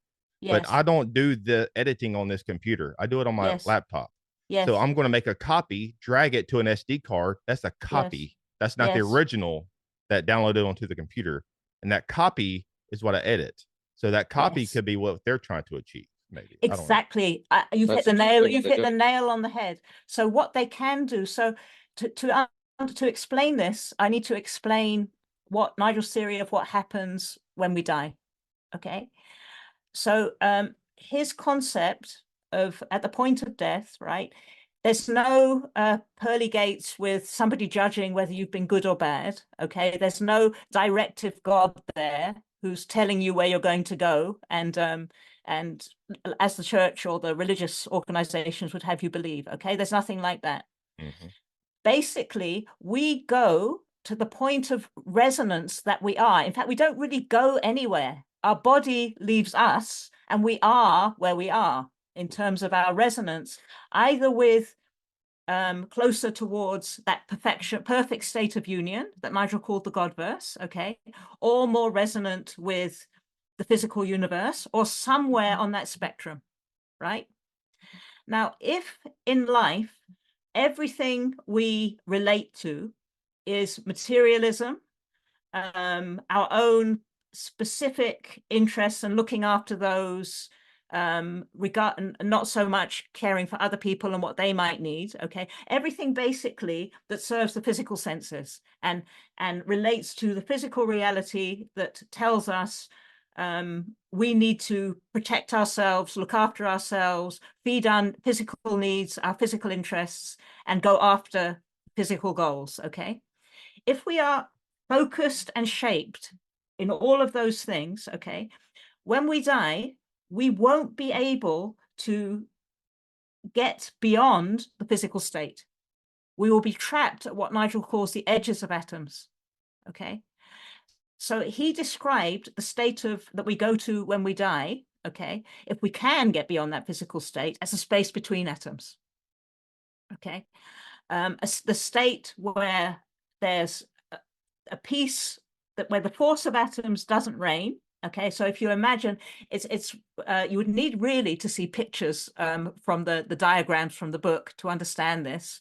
But I don't do the editing on this computer. I do it on my laptop. So I'm going to make a copy, drag it to an SD card. That's a copy. That's not the original that downloaded onto the computer. And that copy is what I edit. So that copy could be what they're trying to achieve. Maybe. Exactly. You've hit the nail. You've hit the nail on the head. So what they can do. So to explain this, I need to explain what Nigel's theory of what happens when we die. Okay. So his concept of at the point of death, right? There's no pearly gates with somebody judging whether you've been good or bad. Okay. There's no directive God there who's telling you where you're going to go, and as the church or the religious organizations would have you believe. Okay. There's nothing like that. Mm-hmm. Basically, we go to the point of resonance that we are. In fact, we don't really go anywhere. Our body leaves us and we are where we are in terms of our resonance, either with closer towards that perfect state of union that Nigel called the Godverse, okay, or more resonant with the physical universe, or somewhere on that spectrum, right? Now, if in life, everything we relate to is materialism, our own specific interests and looking after those, not so much caring for other people and what they might need. Okay, everything basically that serves the physical senses and relates to the physical reality that tells us we need to protect ourselves, look after ourselves, feed on physical needs, our physical interests, and go after physical goals. Okay, if we are focused and shaped in all of those things, okay, when we die, we won't be able to get beyond the physical state. We will be trapped at what Nigel calls the edges of atoms, okay? So he described the state that we go to when we die, okay, if we can get beyond that physical state, as a space between atoms, okay? The state where there's a piece where the force of atoms doesn't reign. Okay, so if you imagine, you would need really to see pictures from the diagrams from the book to understand this.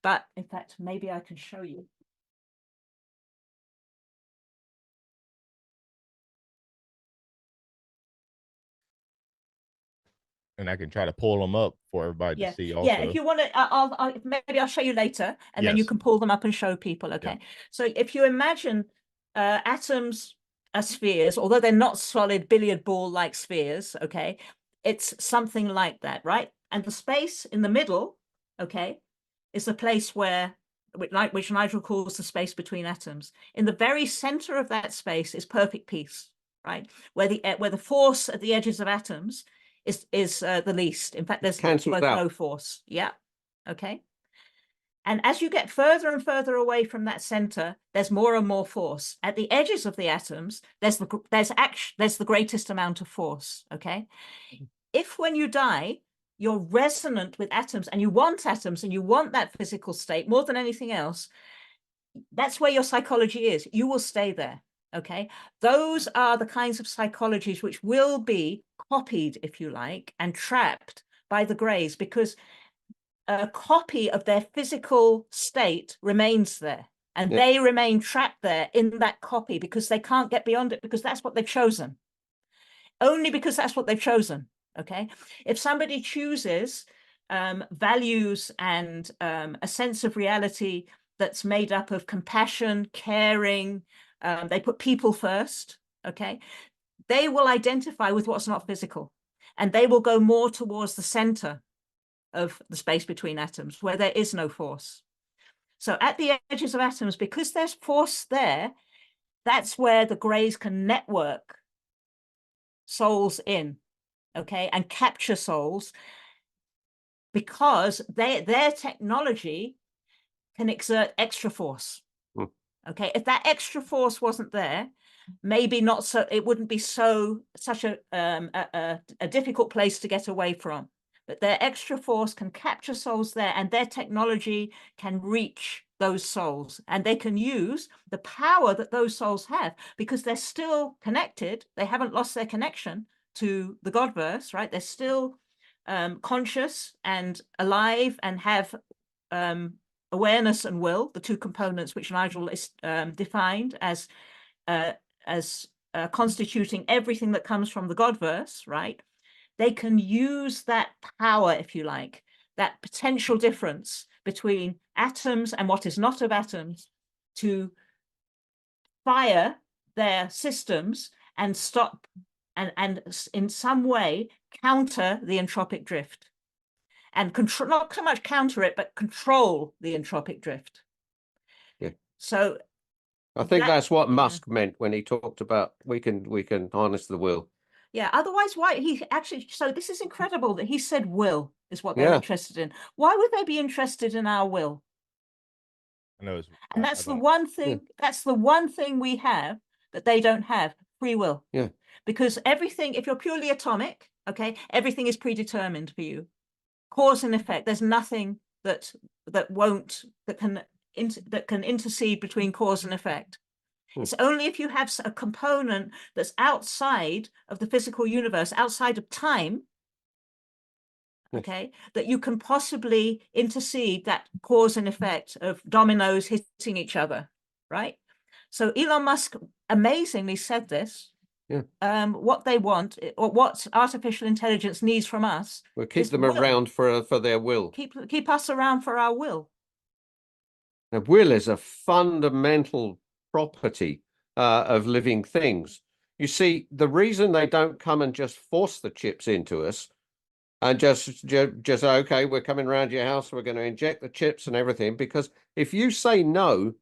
But in fact, maybe I can show you. And I can try to pull them up for everybody to see also. Yeah, if you want to, maybe I'll show you later, and then you can pull them up and show people, okay? So if you imagine atoms are spheres, although they're not solid billiard ball-like spheres, okay? It's something like that, right? And the space in the middle, okay, is the place which Nigel calls the space between atoms. In the very center of that space is perfect peace, right? Where the force at the edges of atoms is the least. In fact, there's no force. Yeah. Okay. And as you get further and further away from that center, there's more and more force. At the edges of the atoms, there's the greatest amount of force. Okay. If when you die, you're resonant with atoms and you want that physical state more than anything else, that's where your psychology is. You will stay there. Okay, those are the kinds of psychologies which will be copied, if you like, and trapped by the Greys, because a copy of their physical state remains there, and they remain trapped there in that copy because they can't get beyond it, because that's what they've chosen. Only because that's what they've chosen. Okay, if somebody chooses values and a sense of reality that's made up of compassion, caring, they put people first, okay? they will identify with what's not physical, and they will go more towards the center of the space between atoms where there is no force. So at the edges of atoms, because there's force there, that's where the grays can network souls in, okay, and capture souls, because their technology can exert extra force. Okay, if that extra force wasn't there, maybe not so, it wouldn't be such a difficult place to get away from. But their extra force can capture souls there, and their technology can reach those souls, and they can use the power that those souls have, because they're still connected. They haven't lost their connection to the Godverse, right? They're still conscious and alive and have awareness and will, the two components which Nigel is defined as constituting everything that comes from the Godverse, right? They can use that power, if you like, that potential difference between atoms and what is not of atoms, to fire their systems and stop and in some way counter the entropic drift. And control, not so much counter it, but control the entropic drift. Yeah. So I think that's what Musk meant when he talked about we can harness the will. Yeah, otherwise, why he actually, so this is incredible that he said will is what they're interested in. Why would they be interested in our will? I know, and that's the one thing, that's the one thing we have that they don't have, free will. Yeah. Because everything, if you're purely atomic, okay, everything is predetermined for you. Cause and effect. There's nothing that can intercede between cause and effect. It's only if you have a component that's outside of the physical universe, outside of time, okay, that you can possibly intercede that cause and effect of dominoes hitting each other, right? So Elon Musk amazingly said this. Yeah. What they want, or what artificial intelligence needs from us, we'll keep them around for their will. Keep us around for our will. Now, will is a fundamental property of living things. You see, the reason they don't come and just force the chips into us and just okay, we're coming around your house, we're going to inject the chips and everything, because if you say no,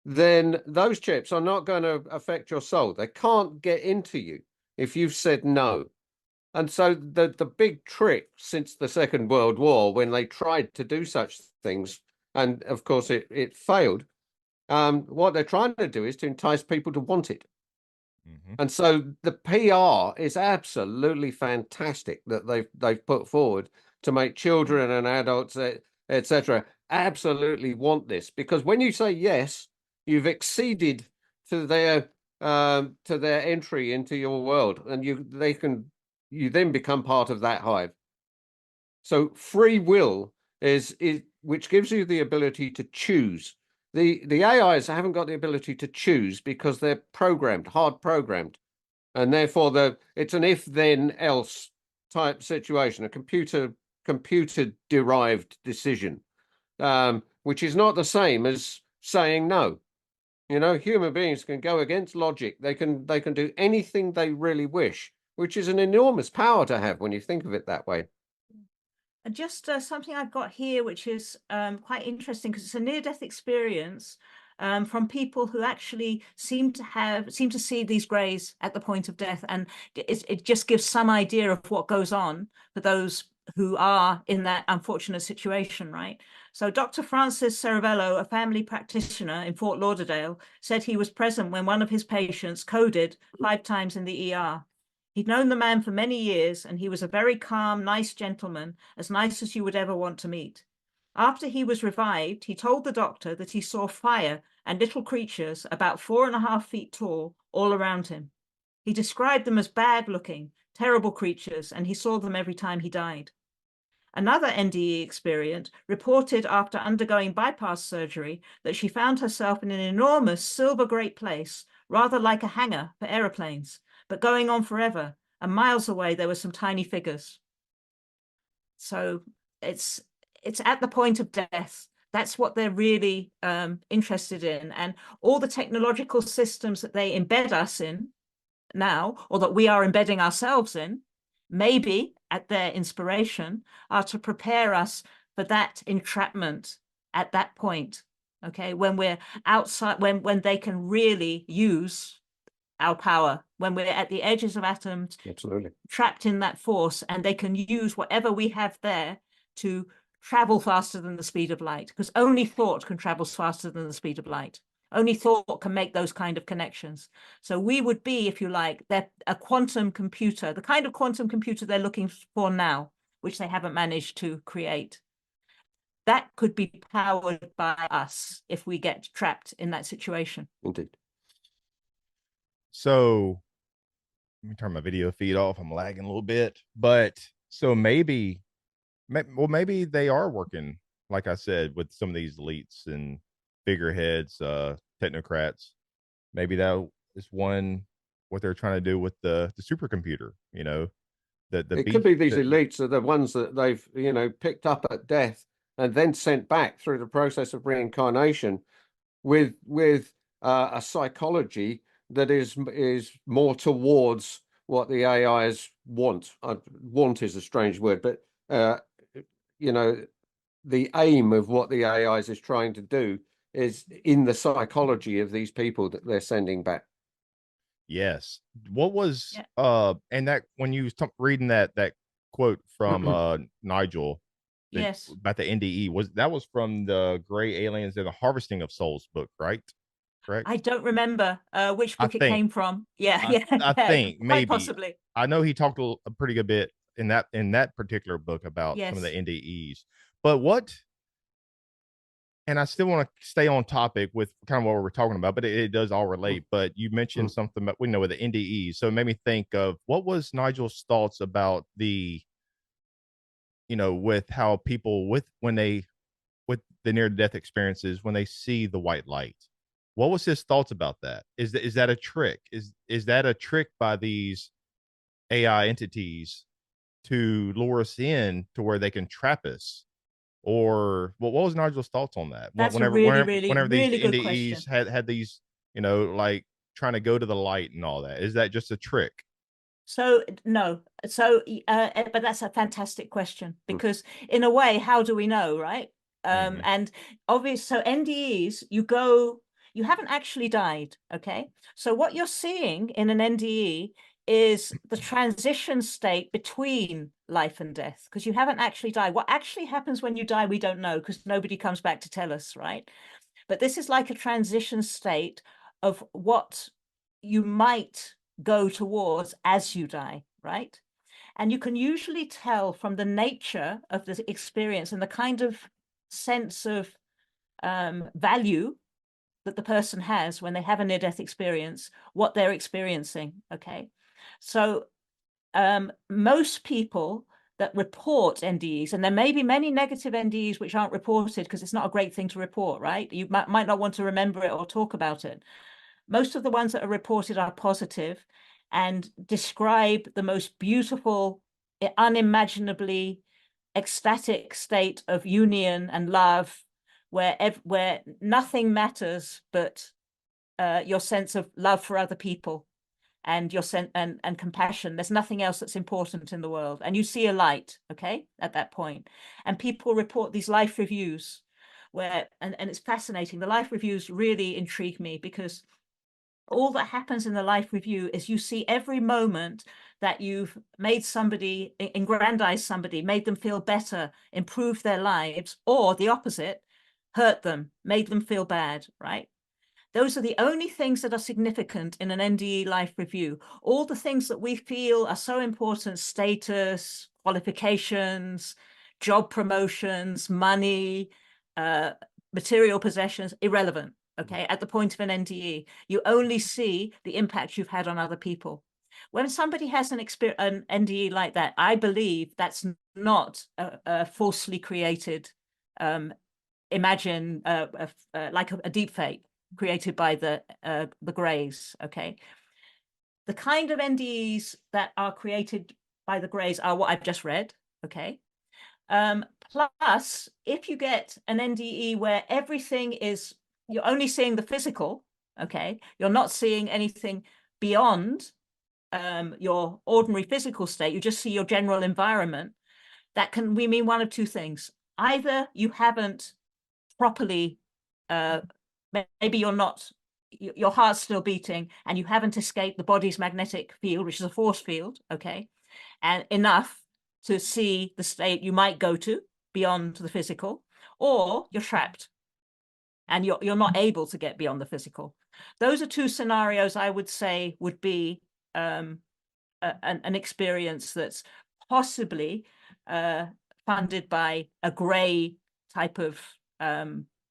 then those chips are not going to affect your soul. They can't get into you if you've said no. And so the big trick since the Second World War, when they tried to do such things, and of course it failed, what they're trying to do is to entice people to want it. And so the PR is absolutely fantastic that they've put forward to make children and adults, etc., absolutely want this, because when you say yes, you've acceded to their entry into your world, and you then become part of that hive. So free will is which gives you the ability to choose. The AIs haven't got the ability to choose because they're programmed, hard programmed, and therefore it's an if then else type situation, a computer derived decision, which is not the same as saying no. You know, human beings can go against logic. They can do anything they really wish, which is an enormous power to have when you think of it that way. And just something I've got here, which is quite interesting, because it's a near-death experience from people who actually seem to see these greys at the point of death, and it just gives some idea of what goes on for those who are in that unfortunate situation, right? So Dr. Francis Cervello, a family practitioner in Fort Lauderdale, said he was present when one of his patients coded 5 times in the ER. He'd known the man for many years, and he was a very calm, nice gentleman, as nice as you would ever want to meet. After he was revived, he told the doctor that he saw fire and little creatures about 4.5 feet tall all around him. He described them as bad-looking, terrible creatures, and he saw them every time he died. Another NDE experienced reported after undergoing bypass surgery that she found herself in an enormous silver great place, rather like a hangar for aeroplanes, but going on forever, and miles away there were some tiny figures. So it's at the point of death. That's what they're really interested in. And all the technological systems that they embed us in, now, or that we are embedding ourselves in, maybe at their inspiration, are to prepare us for that entrapment at that point, okay, when we're outside, when they can really use our power, when we're at the edges of atoms, Absolutely. trapped in that force, and they can use whatever we have there to travel faster than the speed of light, because only thought can travel faster than the speed of light. Only thought can make those kind of connections. So we would be, if you like, a quantum computer, the kind of quantum computer they're looking for now, which they haven't managed to create. That could be powered by us if we get trapped in that situation. Indeed. So let me turn my video feed off. I'm lagging a little bit, but so maybe they are working, like I said, with some of these elites and figureheads, technocrats. Maybe that is what they're trying to do with the supercomputer. You know, it could be these elites are the ones that they've picked up at death and then sent back through the process of reincarnation with a psychology that is more towards what the AIs want. Want is a strange word, but the aim of what the AIs is trying to do is in the psychology of these people that they're sending back. Yes. What was and that when you was reading that quote from Nigel yes, about the NDE, was from the Gray Aliens and the Harvesting of Souls book, right? Correct. I don't remember which book it came from. I think quite maybe possibly. I know he talked a pretty good bit in that particular book about some of the NDEs. But what, and I still want to stay on topic with kind of what we're talking about, but it does all relate. But you mentioned something about, we know, with the NDEs. So it made me think of what was Nigel's thoughts about with how people with the near death experiences, when they see the white light. What was his thoughts about that? Is that a trick? Is that a trick by these AI entities to lure us in to where they can trap us? Or what was Nigel's thoughts on that? That's Whenever these good NDEs had these, like trying to go to the light and all that, is that just a trick? So no, but that's a fantastic question, because in a way, how do we know, right? And obviously, so NDEs, you haven't actually died, okay? So what you're seeing in an NDE is the transition state between life and death, because you haven't actually died. What actually happens when you die, we don't know, because nobody comes back to tell us, right? But this is like a transition state of what you might go towards as you die, right? And you can usually tell from the nature of the experience and the kind of sense of value that the person has when they have a near-death experience, what they're experiencing, okay? So most people that report NDEs, and there may be many negative NDEs which aren't reported because it's not a great thing to report, right? You might not want to remember it or talk about it. Most of the ones that are reported are positive and describe the most beautiful, unimaginably ecstatic state of union and love, where nothing matters but your sense of love for other people and your sense and compassion. There's nothing else that's important in the world, and you see a light, okay, at that point. And people report these life reviews where, and it's fascinating. The life reviews really intrigue me, because all that happens in the life review is you see every moment that you've made somebody, aggrandized somebody, made them feel better, improved their lives, or the opposite, hurt them, made them feel bad, right? Those are the only things that are significant in an NDE life review. All the things that we feel are so important, status, qualifications, job promotions, money, material possessions, irrelevant. Okay, at the point of an NDE, you only see the impact you've had on other people. When somebody has an NDE like that, I believe that's not a falsely created, imagine like a deep fake created by the Greys. Okay, the kind of NDEs that are created by the Greys are what I've just read. Okay. Plus, if you get an NDE where everything is, you're only seeing the physical, okay, you're not seeing anything beyond your ordinary physical state, you just see your general environment, that can we mean one of two things. Either you haven't properly, maybe you're not, your heart's still beating and you haven't escaped the body's magnetic field, which is a force field, okay, and enough to see the state you might go to beyond the physical, or you're trapped and you're not able to get beyond the physical. Those are two scenarios I would say would be an experience that's possibly funded by a gray type of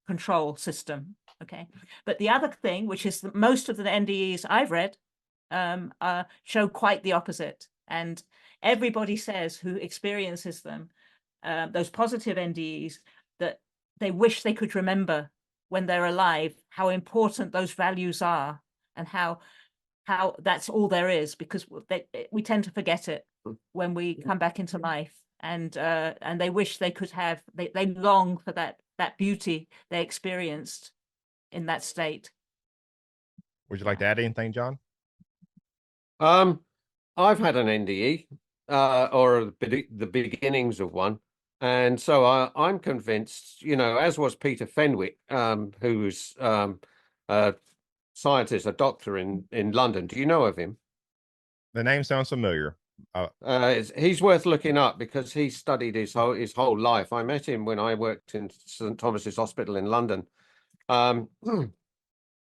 control system. Okay, but the other thing, which is that most of the NDEs I've read show quite the opposite, and everybody says who experiences them, those positive NDEs, that they wish they could remember when they're alive how important those values are and how that's all there is, because we tend to forget it when we come back into life, and they wish they could have, they long for that beauty they experienced in that state. Would you like to add anything, John? I've had an NDE, or the beginnings of one, and so I'm convinced, you know, as was Peter Fenwick, who's a scientist, a doctor in London. Do you know of him? The name sounds familiar. He's worth looking up because he studied his whole life. I met him when I worked in St. Thomas's Hospital in London.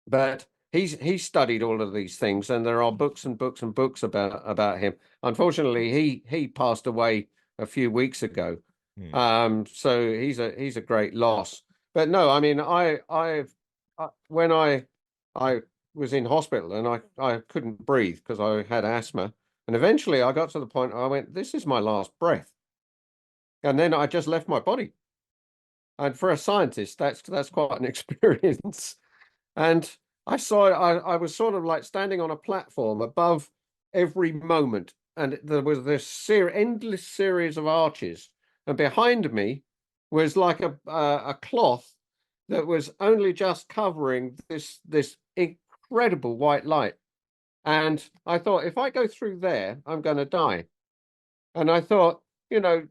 But he studied all of these things, and there are books and books and books about him. Unfortunately, he passed away a few weeks ago. So he's a great loss. But no, I mean, when I was in hospital and I couldn't breathe because I had asthma, and eventually I got to the point I went, this is my last breath, and then I just left my body. And for a scientist, that's quite an experience. And I saw I was sort of like standing on a platform above every moment, and there was this endless series of arches, and behind me was like a cloth that was only just covering this incredible white light. And I thought, if I go through there, I'm going to die. And I thought, you know,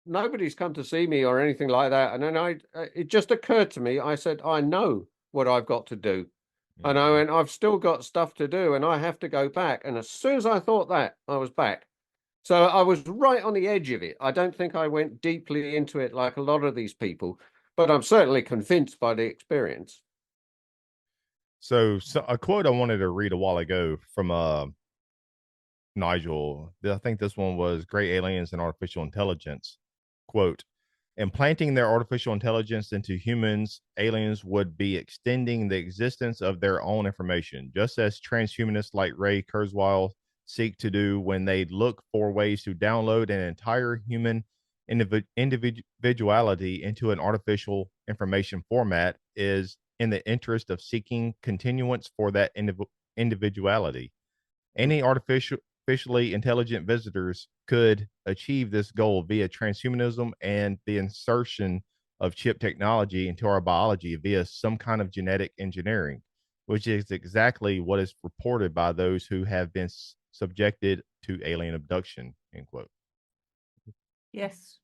nobody's come to see me or anything like that. And then it just occurred to me, I said, I know what I've got to do. And I went, I've still got stuff to do and I have to go back. And as soon as I thought that, I was back. So I was right on the edge of it. I don't think I went deeply into it like a lot of these people, but I'm certainly convinced by the experience. So a quote I wanted to read a while ago from Nigel, I think this one was Great Aliens and Artificial Intelligence. Quote, implanting their artificial intelligence into humans, aliens would be extending the existence of their own information, just as transhumanists like Ray Kurzweil seek to do when they look for ways to download an entire human individuality into an artificial information format, is in the interest of seeking continuance for that individuality. Any artificially intelligent visitors could achieve this goal via transhumanism and the insertion of chip technology into our biology via some kind of genetic engineering, which is exactly what is reported by those who have been subjected to alien abduction, end quote. Yes,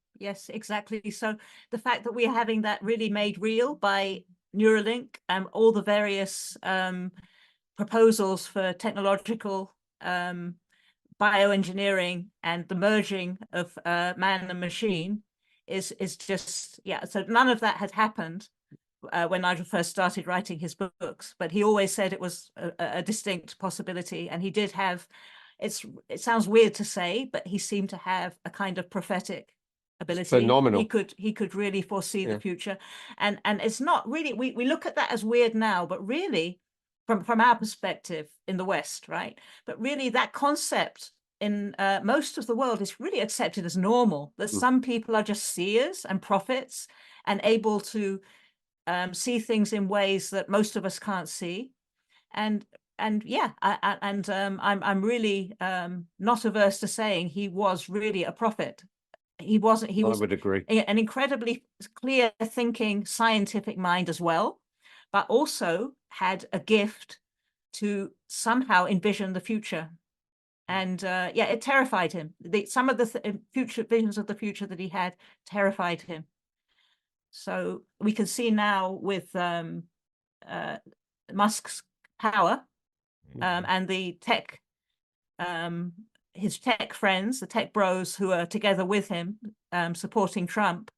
exactly. So the fact that we're having that really made real by Neuralink and all the various proposals for technological bioengineering and the merging of man and machine is just, yeah. So none of that had happened when Nigel first started writing his books, but he always said it was a distinct possibility, and he did have. It sounds weird to say, but he seemed to have a kind of prophetic ability. It's phenomenal. He could really foresee the future, and it's not really, we look at that as weird now, but really from our perspective in the West, right? But really that concept in most of the world is really accepted as normal, that some people are just seers and prophets and able to see things in ways that most of us can't see. And yeah, I'm really not averse to saying he was really a prophet. He was I would agree. An incredibly clear thinking scientific mind as well, but also had a gift to somehow envision the future. And yeah, it terrified him. Some of the future visions of the future that he had terrified him. So we can see now with Musk's power and the tech, his tech friends, the tech bros who are together with him, supporting Trump,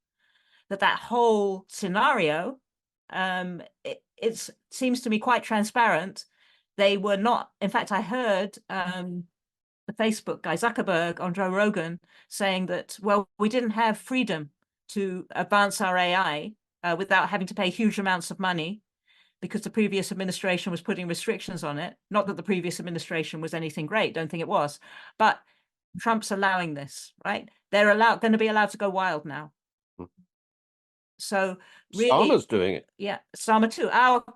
that whole scenario, it seems to me quite transparent. They were not, in fact, I heard the Facebook guy, Zuckerberg, on Joe Rogan, saying that, well, we didn't have freedom to advance our AI without having to pay huge amounts of money because the previous administration was putting restrictions on it. Not that the previous administration was anything great, don't think it was, but Trump's allowing this, right? They're going to be allowed to go wild now. So really, Starmer's doing it. Yeah, Starmer too.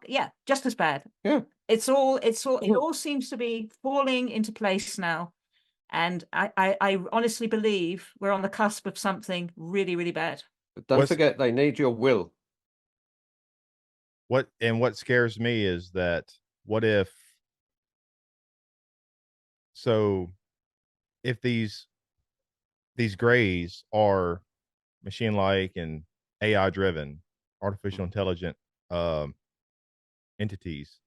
Yeah, just as bad. Yeah. It all seems to be falling into place now. And I honestly believe we're on the cusp of something really, really bad. But don't forget, they need your will. What scares me is that what if these grays are machine-like and AI driven, artificial intelligent entities,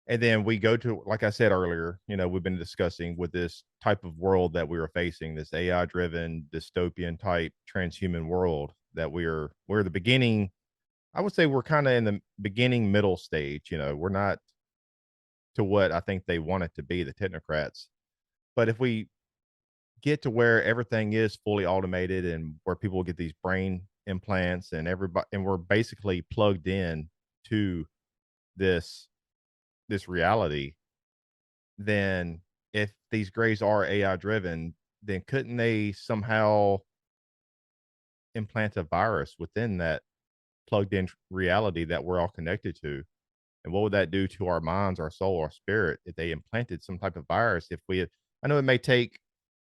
and then we go to, like I said earlier, we've been discussing with this type of world that we are facing, this AI driven dystopian type transhuman world that we're the beginning. I would say we're kind of in the beginning middle stage. We're not to what I think they want it to be, the technocrats. But if we get to where everything is fully automated and where people get these brain implants and we're basically plugged in to this reality, then if these grays are AI driven, then couldn't they somehow implant a virus within that plugged in reality that we're all connected to? And what would that do to our minds, our soul, our spirit if they implanted some type of virus? I know it may take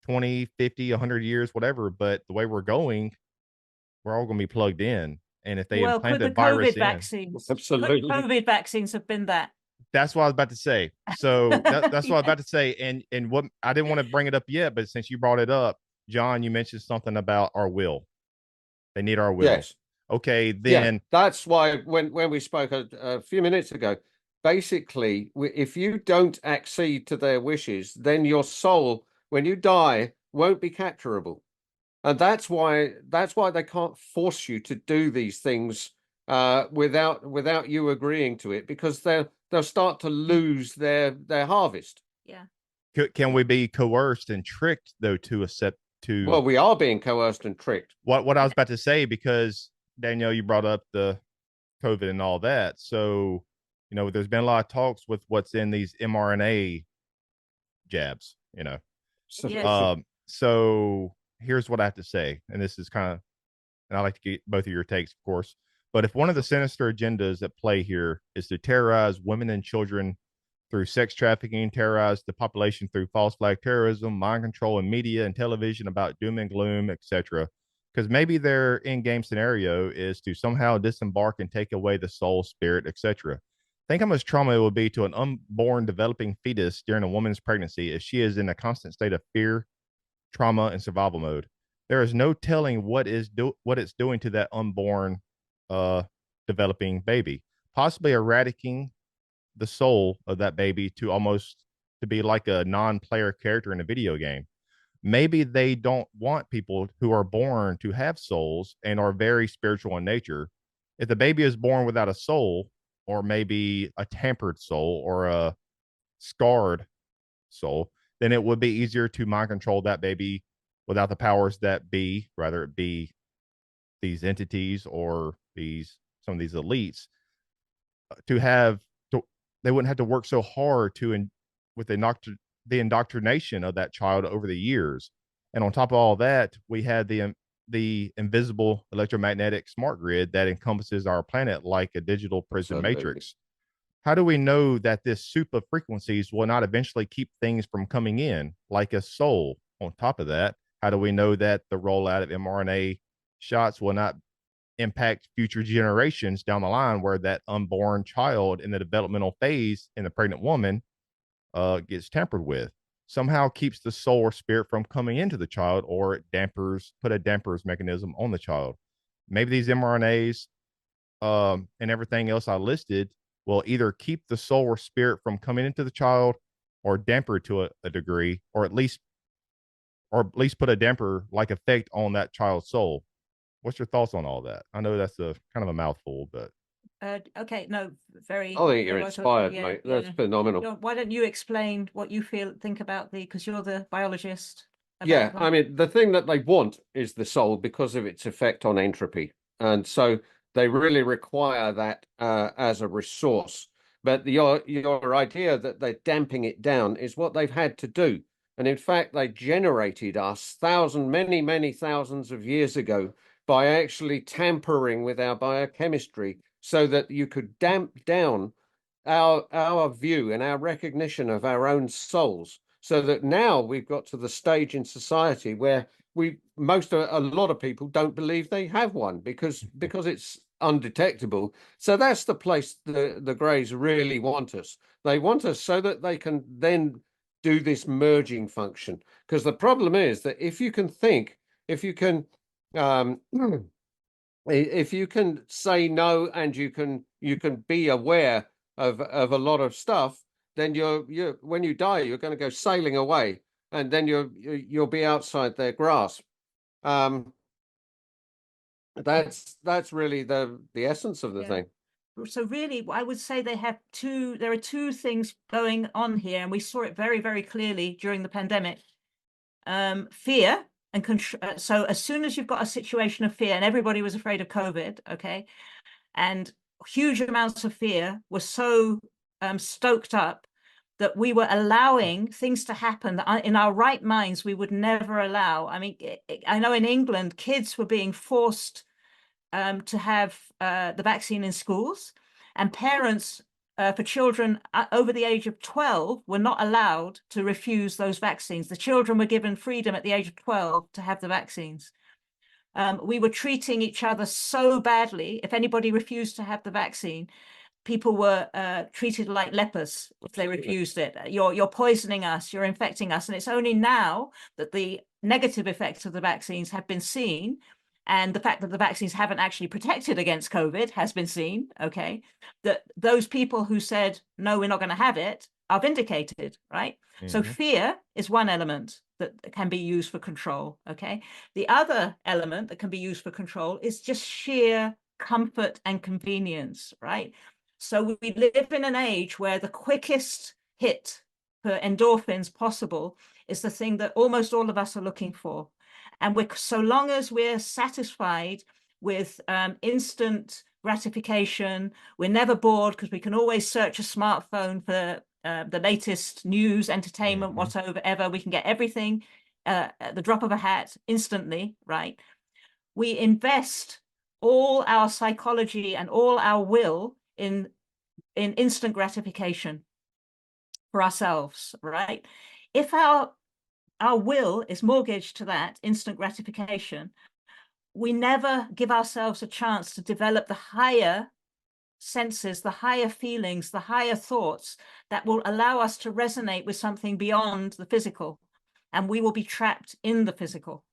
20, 50, 100 years, whatever, but the way we're going, we're all going to be plugged in. And if they implant a virus vaccines, absolutely, COVID vaccines have been that. That's what I was about to say. So that's what I was about to say. And what I didn't want to bring it up yet, but since you brought it up, John, you mentioned something about our will. They need our will. Yes. Okay, then. Yeah, that's why when we spoke a few minutes ago, basically, if you don't accede to their wishes, then your soul, when you die, won't be capturable. And that's why they can't force you to do these things without you agreeing to it, because they'll start to lose their harvest. Yeah. Can we be coerced and tricked though to accept to? Well, we are being coerced and tricked. What I was about to say, because Danielle, you brought up the COVID and all that. So, there's been a lot of talks with what's in these mRNA jabs, Yes. So here's what I have to say. And this is kind of, and I like to get both of your takes, of course. But if one of the sinister agendas at play here is to terrorize women and children through sex trafficking, terrorize the population through false flag terrorism, mind control in media and television about doom and gloom, etc., because maybe their in-game scenario is to somehow disembark and take away the soul, spirit, etc. Think how much trauma it would be to an unborn developing fetus during a woman's pregnancy if she is in a constant state of fear, trauma, and survival mode. There is no telling what it's doing to that unborn developing baby, possibly eradicating the soul of that baby to be like a non-player character in a video game. Maybe they don't want people who are born to have souls and are very spiritual in nature. If the baby is born without a soul, or maybe a tampered soul or a scarred soul, then it would be easier to mind control that baby without the powers that be, rather it be these entities or some of these elites, they wouldn't have to work so hard with the indoctrination of that child over the years. And on top of all that, we had the invisible electromagnetic smart grid that encompasses our planet like a digital prison matrix. How do we know that this soup of frequencies will not eventually keep things from coming in, like a soul? On top of that, how do we know that the rollout of mRNA shots will not impact future generations down the line, where that unborn child in the developmental phase in the pregnant woman gets tampered with? somehow keeps the soul or spirit from coming into the child, or it put a dampers mechanism on the child. Maybe these mRNAs and everything else I listed will either keep the soul or spirit from coming into the child, or damper to a degree, or at least put a damper like effect on that child's soul. What's your thoughts on all that? I know that's a kind of a mouthful, but okay, no, very. I think you're well thought. inspired, Yeah, mate. yeah. That's phenomenal. Why don't you explain what you think about because you're the biologist. Yeah, I mean, the thing that they want is the soul because of its effect on entropy. And so they really require that as a resource. But your idea that they're damping it down is what they've had to do. And in fact, they generated us many thousands of years ago by actually tampering with our biochemistry so that you could damp down our view and our recognition of our own souls, so that now we've got to the stage in society where a lot of people don't believe they have one because it's undetectable. So that's the place the Greys really want us. They want us so that they can then do this merging function. Because the problem is that if you can if you can say no, and you can be aware of a lot of stuff, then you're when you die, you're going to go sailing away, and then you'll be outside their grasp. That's really the essence of the thing. So really, I would say there are two things going on here, and we saw it very, very clearly during the pandemic. Fear and control. So as soon as you've got a situation of fear, and everybody was afraid of COVID, okay, and huge amounts of fear were so stoked up that we were allowing things to happen that in our right minds we would never allow. I mean, I know in England, kids were being forced to have the vaccine in schools, and parents for children over the age of 12 were not allowed to refuse those vaccines. The children were given freedom at the age of 12 to have the vaccines. We were treating each other so badly. If anybody refused to have the vaccine, people were treated like lepers if they refused it. You're poisoning us, you're infecting us. And it's only now that the negative effects of the vaccines have been seen, and the fact that the vaccines haven't actually protected against COVID has been seen, okay, that those people who said, no, we're not going to have it, are vindicated, right? Mm-hmm. So fear is one element that can be used for control, okay? The other element that can be used for control is just sheer comfort and convenience, right? So we live in an age where the quickest hit for endorphins possible is the thing that almost all of us are looking for. And so long as we're satisfied with instant gratification, we're never bored because we can always search a smartphone for the latest news, entertainment, whatever. We can get everything at the drop of a hat instantly, right? We invest all our psychology and all our will in instant gratification for ourselves, right? If our will is mortgaged to that instant gratification, we never give ourselves a chance to develop the higher senses, the higher feelings, the higher thoughts that will allow us to resonate with something beyond the physical, and we will be trapped in the physical.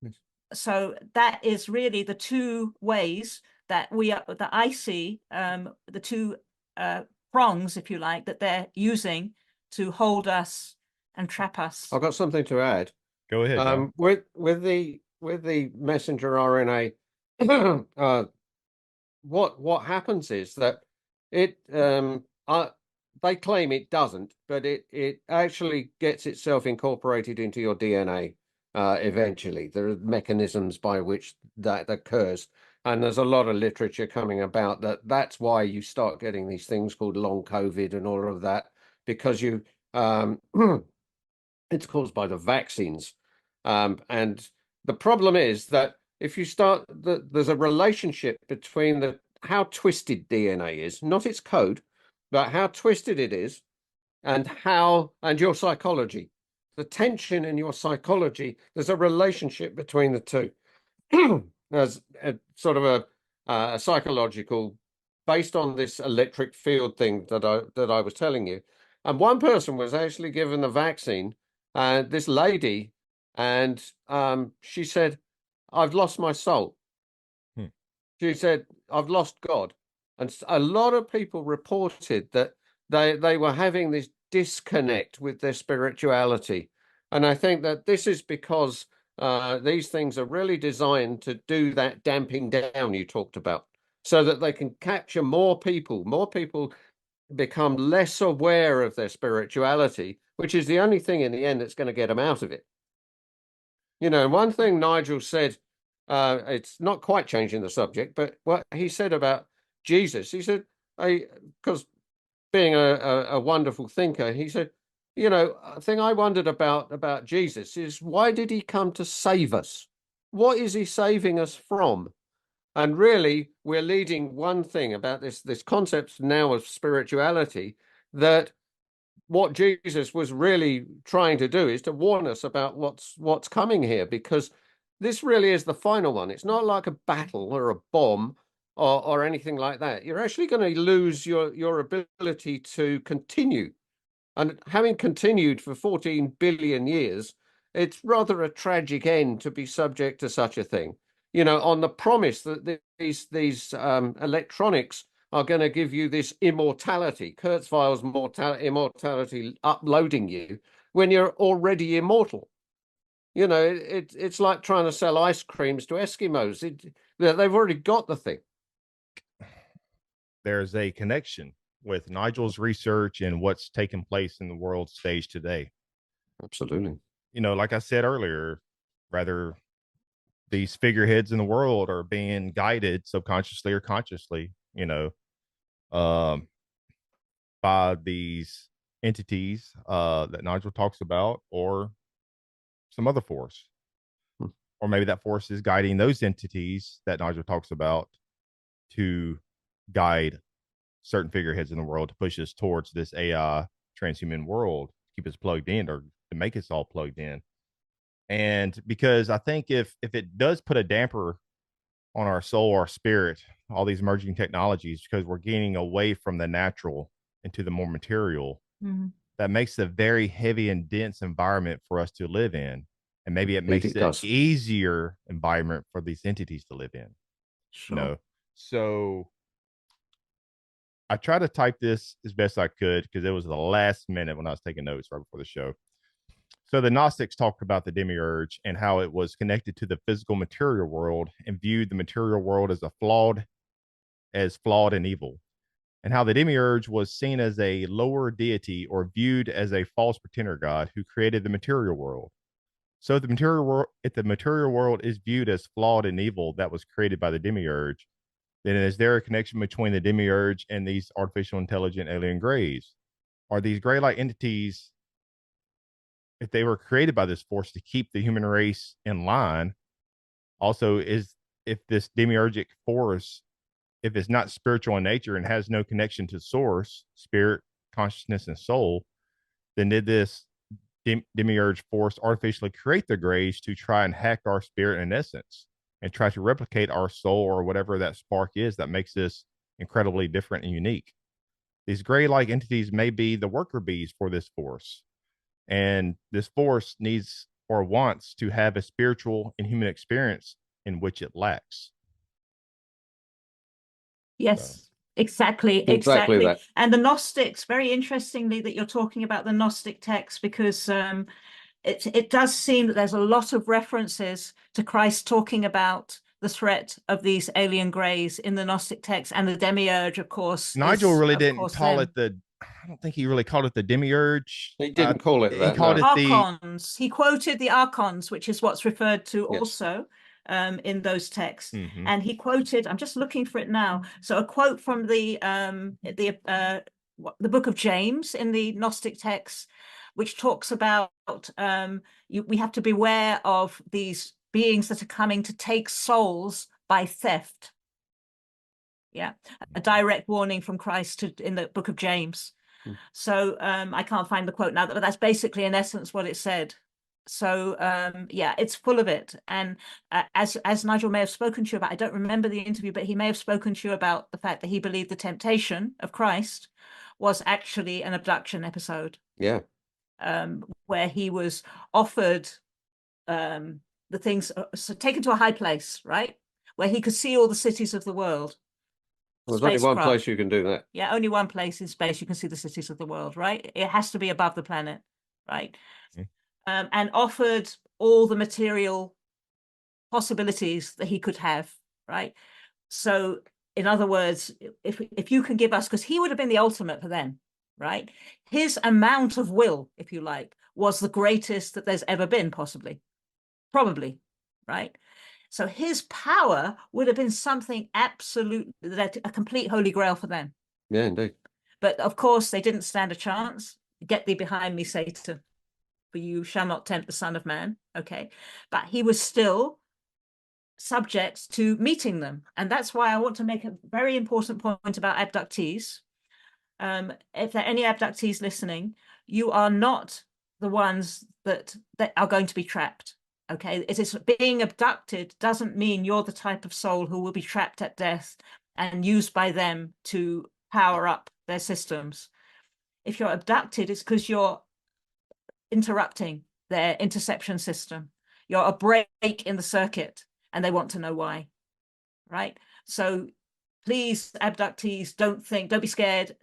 Yes. So that is really the two ways that I see the two prongs, if you like, that they're using to hold us and trap us. I've got something to add. Go ahead. With the messenger RNA, what happens is that they claim it doesn't, but it actually gets itself incorporated into your DNA eventually. There are mechanisms by which that occurs, and there's a lot of literature coming about that's why you start getting these things called long COVID and all of that, because you it's caused by the vaccines. And the problem is that if you start, there's a relationship between how twisted DNA is, not its code, but how twisted it is, and your psychology. The tension in your psychology, there's a relationship between the two. There's a sort of a psychological, based on this electric field thing that I was telling you. And one person was actually given the vaccine, and this lady, and she said, "I've lost my soul." She said, "I've lost God." And a lot of people reported that they were having this disconnect with their spirituality. And I think that this is because these things are really designed to do that damping down you talked about, so that they can capture more people. More people become less aware of their spirituality, which is the only thing in the end that's going to get them out of it. You know, one thing Nigel said, it's not quite changing the subject, but what he said about Jesus, he said, because being a wonderful thinker, he said, you know, a thing I wondered about Jesus is, why did he come to save us? What is he saving us from? And really, we're leading one thing about this concept now of spirituality, that what Jesus was really trying to do is to warn us about what's coming here, because this really is the final one. It's not like a battle or a bomb or anything like that. You're actually going to lose your ability to continue. And having continued for 14 billion years, it's rather a tragic end to be subject to such a thing. You know, on the promise that these electronics are going to give you this immortality, Kurzweil's immortality, uploading you when you're already immortal. You know, it's like trying to sell ice creams to Eskimos. They've already got the thing. There's a connection with Nigel's research and what's taking place in the world stage today. Absolutely. You know, like I said earlier, rather, these figureheads in the world are being guided subconsciously or consciously, you know, by these entities that Nigel talks about, or some other force. Or maybe that force is guiding those entities that Nigel talks about to guide certain figureheads in the world to push us towards this AI transhuman world, keep us plugged in, or to make us all plugged in. And because I think if it does put a damper on our soul, our spirit, all these emerging technologies, because we're getting away from the natural into the more material, that makes a very heavy and dense environment for us to live in. And maybe it makes it an easier environment for these entities to live in. Sure. You know? So I tried to type this as best I could because it was the last minute when I was taking notes right before the show. So the Gnostics talked about the Demiurge and how it was connected to the physical material world and viewed the material world as flawed and evil, and how the Demiurge was seen as a lower deity or viewed as a false pretender god who created the material world. So if the material world is viewed as flawed and evil that was created by the Demiurge, then is there a connection between the Demiurge and these artificial intelligent alien greys? Are these gray-like entities, if they were created by this force to keep the human race in line, also if this demiurgic force, if it's not spiritual in nature and has no connection to source, spirit, consciousness, and soul, then did this demiurge force artificially create the grays to try and hack our spirit and essence and try to replicate our soul or whatever that spark is that makes this incredibly different and unique? These gray-like entities may be the worker bees for this force. And this force needs or wants to have a spiritual and human experience in which it lacks. Yes, so. Exactly. That. And the Gnostics, very interestingly that you're talking about the Gnostic text, because it does seem that there's a lot of references to Christ talking about the threat of these alien greys in the Gnostic text, and the Demiurge, of course. Nigel really didn't call it I don't think he really called it the Demiurge. He didn't call it that. He called it Archons. He quoted the Archons, which is what's referred to also in those texts. And he quoted, I'm just looking for it now. So a quote from the book of James in the Gnostic text, which talks about we have to beware of these beings that are coming to take souls by theft. Yeah, a direct warning from Christ in the book of James. So I can't find the quote now, but that's basically in essence what it said. So yeah, it's full of it. And as Nigel may have spoken to you about, I don't remember the interview, but he may have spoken to you about the fact that he believed the temptation of Christ was actually an abduction episode. Yeah. Where he was offered the things, so taken to a high place, right? Where he could see all the cities of the world. Well, there's only one place you can do that. Yeah, only one place in space you can see the cities of the world, right? It has to be above the planet, right? And offered all the material possibilities that he could have, right? So, in other words, if you can give us, because he would have been the ultimate for them, right? His amount of will, if you like, was the greatest that there's ever been, possibly, probably, right? So his power would have been something absolute, that a complete holy grail for them. Yeah, indeed. But of course, they didn't stand a chance. Get thee behind me, Satan, for you shall not tempt the Son of Man. Okay, but he was still subject to meeting them, and that's why I want to make a very important point about abductees. If there are any abductees listening, you are not the ones that are going to be trapped. Okay, it is being abducted doesn't mean you're the type of soul who will be trapped at death and used by them to power up their systems. If you're abducted, it's because you're interrupting their interception system. You're a break in the circuit, and they want to know why, right? So please, abductees, don't be scared.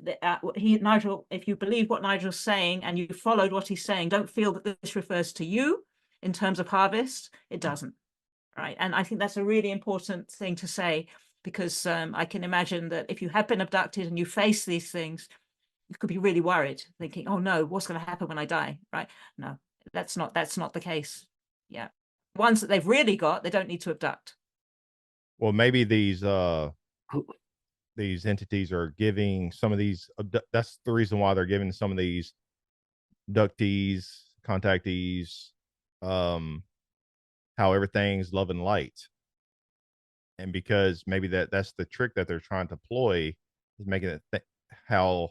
Nigel, if you believe what Nigel's saying and you followed what he's saying, don't feel that this refers to you in terms of harvest. It doesn't, right? And I think that's a really important thing to say, because I can imagine that if you have been abducted and you face these things, you could be really worried, thinking, oh no, what's going to happen when I die, right? No, that's not the case. Yeah. Ones that they've really got, they don't need to abduct. Well, maybe these entities are giving some of these, that's the reason why they're giving some of these abductees, contactees, how everything's love and light. And because maybe that's the trick that they're trying to ploy, is making it how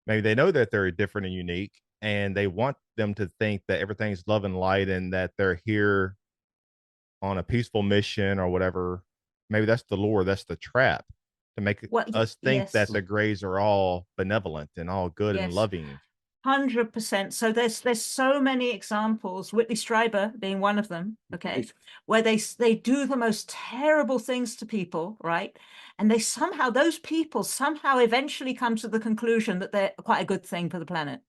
maybe they know that they're different and unique, and they want them to think that everything's love and light and that they're here on a peaceful mission or whatever. Maybe that's the lure, that's the trap, to make us think that the Greys are all benevolent and all good and loving. 100%. So there's so many examples, Whitley Strieber being one of them, okay, where they do the most terrible things to people, right? And those people somehow eventually come to the conclusion that they're quite a good thing for the planet.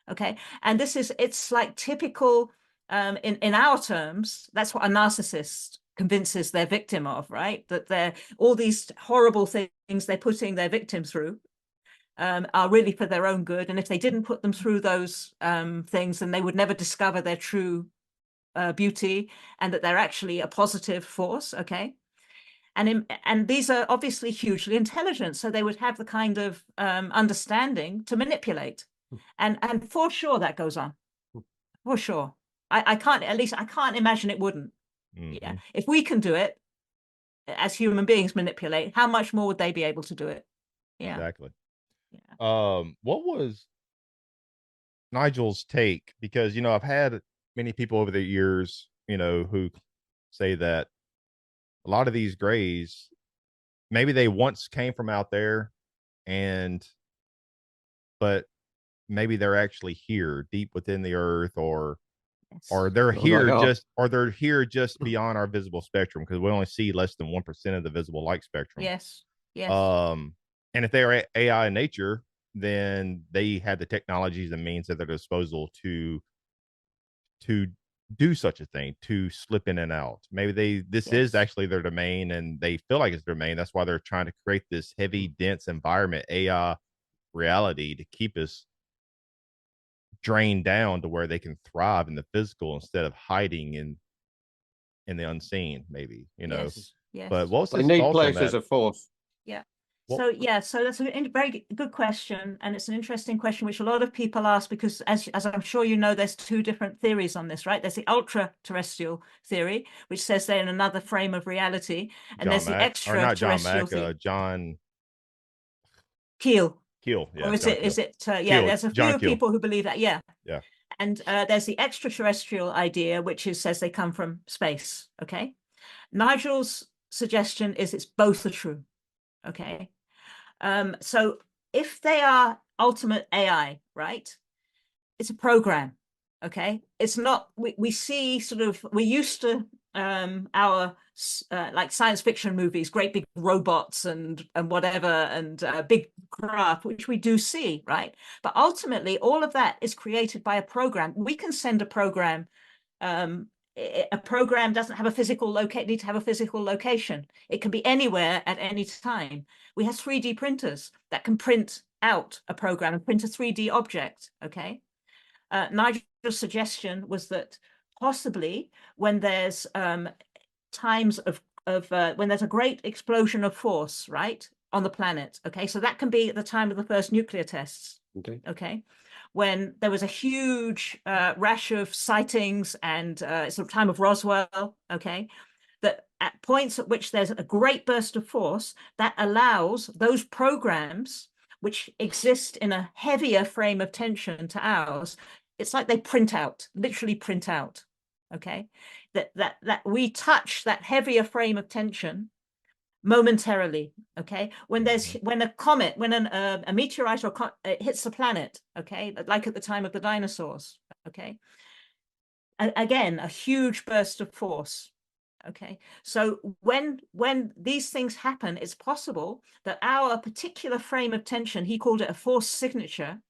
Okay, and it's like typical, in our terms, that's what a narcissist convinces their victim of, right? That they're all these horrible things they're putting their victim through are really for their own good. And if they didn't put them through those things, then they would never discover their true beauty, and that they're actually a positive force. Okay. And these are obviously hugely intelligent, so they would have the kind of understanding to manipulate, and for sure that goes on, for sure. I can't imagine it wouldn't. Yeah, if we can do it as human beings, manipulate, how much more would they be able to do it? Yeah, exactly. Yeah. What was Nigel's take? Because I've had many people over the years, who say that a lot of these Greys, maybe they once came from out there, but maybe they're actually here deep within the earth, or they're here just beyond our visible spectrum, because we only see less than 1% of the visible light spectrum. Yes. And if they're AI in nature, then they have the technologies and means at their disposal to do such a thing, to slip in and out. Maybe this is actually their domain, and they feel like it's their domain. That's why they're trying to create this heavy, dense environment, AI reality, to keep us drained down to where they can thrive in the physical instead of hiding in the unseen, maybe. Yes. But what's they need places of force. Yeah. So that's a very good question, and it's an interesting question which a lot of people ask, because as I'm sure you know, there's two different theories on this, right? There's the ultra-terrestrial theory, which says they're in another frame of reality, and there's the extraterrestrial theory. John Keel. Yeah. Or is it there's a few people who believe that. Yeah. And there's the extraterrestrial idea, which says they come from space. Okay. Nigel's suggestion is it's both are true. Okay. So if they are ultimate AI, right, it's a program. Okay, it's not, we see sort of, we're used to our like science fiction movies, great big robots and whatever, and big craft, which we do see, right? But ultimately all of that is created by a program. We can send a program, a program doesn't have a physical need to have a physical location. It can be anywhere at any time. We have 3D printers that can print out a program and print a 3D object. Okay, Nigel's suggestion was that possibly when there's times of when there's a great explosion of force, right, on the planet. Okay, so that can be at the time of the first nuclear tests. Okay, when there was a huge rash of sightings and it's the time of Roswell. Okay, that at points at which there's a great burst of force that allows those programs which exist in a heavier frame of tension to ours, it's like they print out, literally print out. Okay, that we touch that heavier frame of tension momentarily. Okay, when a comet, when a meteorite or hits the planet, okay, like at the time of the dinosaurs. Okay, again, a huge burst of force. Okay, so when these things happen, it's possible that our particular frame of tension, he called it a force signature,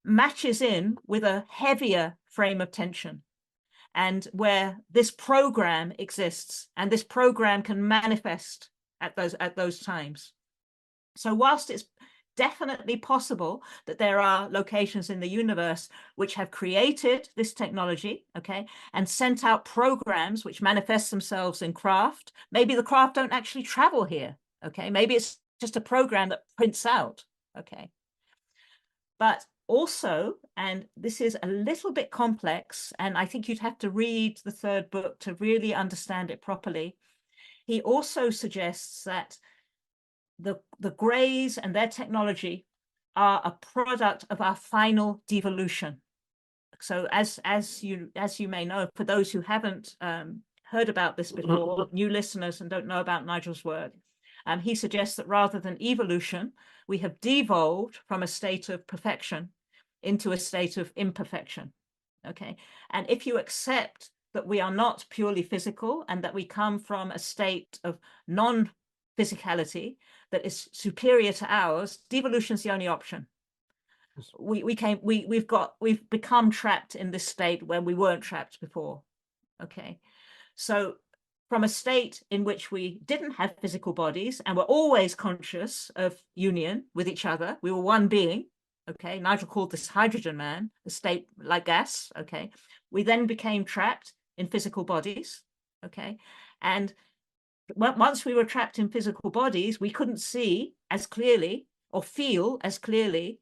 matches in with a heavier frame of tension, and where this program exists, and this program can manifest at those times. So whilst it's definitely possible that there are locations in the universe which have created this technology, okay, and sent out programs which manifest themselves in craft, maybe the craft don't actually travel here. Okay, maybe it's just a program that prints out. Okay, but also, and this is a little bit complex, and I think you'd have to read the third book to really understand it properly, he also suggests that the Greys and their technology are a product of our final devolution. So as you may know, for those who haven't heard about this before, new listeners and don't know about Nigel's work, he suggests that rather than evolution, we have devolved from a state of perfection into a state of imperfection. Okay, and if you accept that we are not purely physical and that we come from a state of non-physicality that is superior to ours, devolution is the only option. We've become trapped in this state where we weren't trapped before. Okay, so from a state in which we didn't have physical bodies and were always conscious of union with each other, we were one being. Okay, Nigel called this hydrogen man, the state like gas. Okay, we then became trapped in physical bodies. Okay, and once we were trapped in physical bodies, we couldn't see as clearly or feel as clearly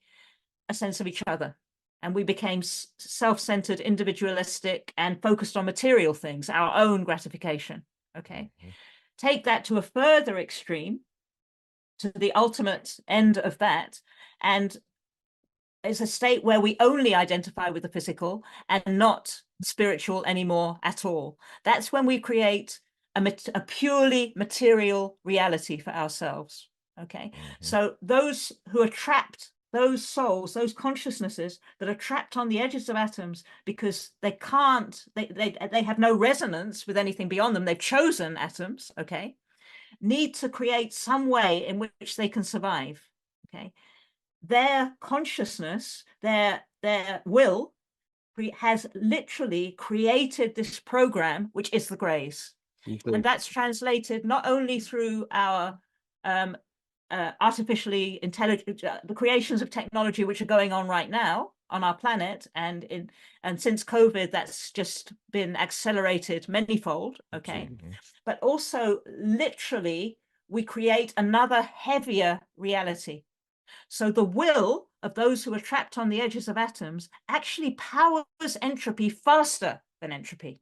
a sense of each other. And we became self-centered, individualistic, and focused on material things, our own gratification. Okay, take that to a further extreme, to the ultimate end of that, and it's a state where we only identify with the physical and not spiritual anymore at all. That's when we create a purely material reality for ourselves. Okay, so those who are trapped, those souls, those consciousnesses that are trapped on the edges of atoms because they can't, they have no resonance with anything beyond them, they've chosen atoms, okay, need to create some way in which they can survive. Okay, their consciousness, their will has literally created this program, which is the Greys. And that's translated not only through our artificially intelligent, the creations of technology which are going on right now on our planet, and since COVID, that's just been accelerated manyfold. Okay, but also literally we create another heavier reality. So the will of those who are trapped on the edges of atoms actually powers entropy faster than entropy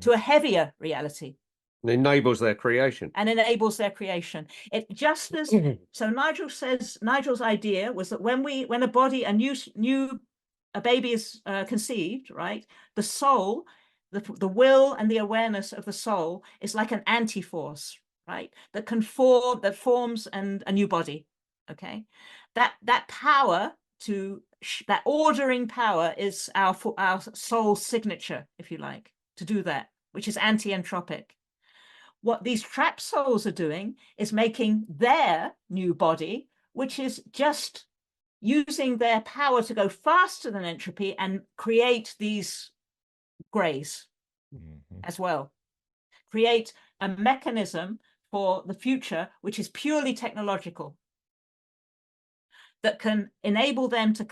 to a heavier reality. It enables their creation. And enables their creation. It just as so Nigel says, Nigel's idea was that when a body, a baby is conceived, right, the soul, the will and the awareness of the soul is like an anti-force, right, that forms a new body. Okay, that power that ordering power is our soul signature, if you like, to do that, which is anti-entropic. What these trapped souls are doing is making their new body, which is just using their power to go faster than entropy and create these grays as well. Create a mechanism for the future, which is purely technological, that can enable them to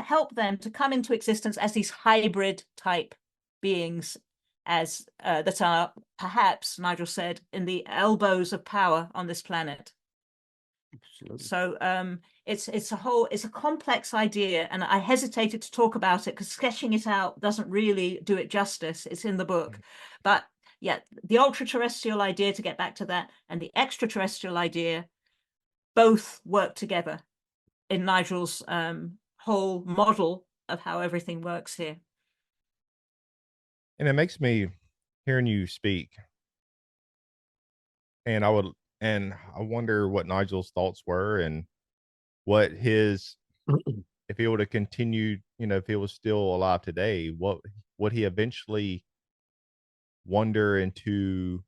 help them to come into existence as these hybrid type beings, as that are perhaps, Nigel said, in the elbows of power on this planet. Absolutely. So it's a complex idea, and I hesitated to talk about it because sketching it out doesn't really do it justice. It's in the book, but yeah, the ultra-terrestrial idea, to get back to that, and the extraterrestrial idea both work together in Nigel's whole model of how everything works here. And it makes me, hearing you speak, and I wonder what Nigel's thoughts were, and what his, if he would have continued, if he was still alive today, what would he eventually wander into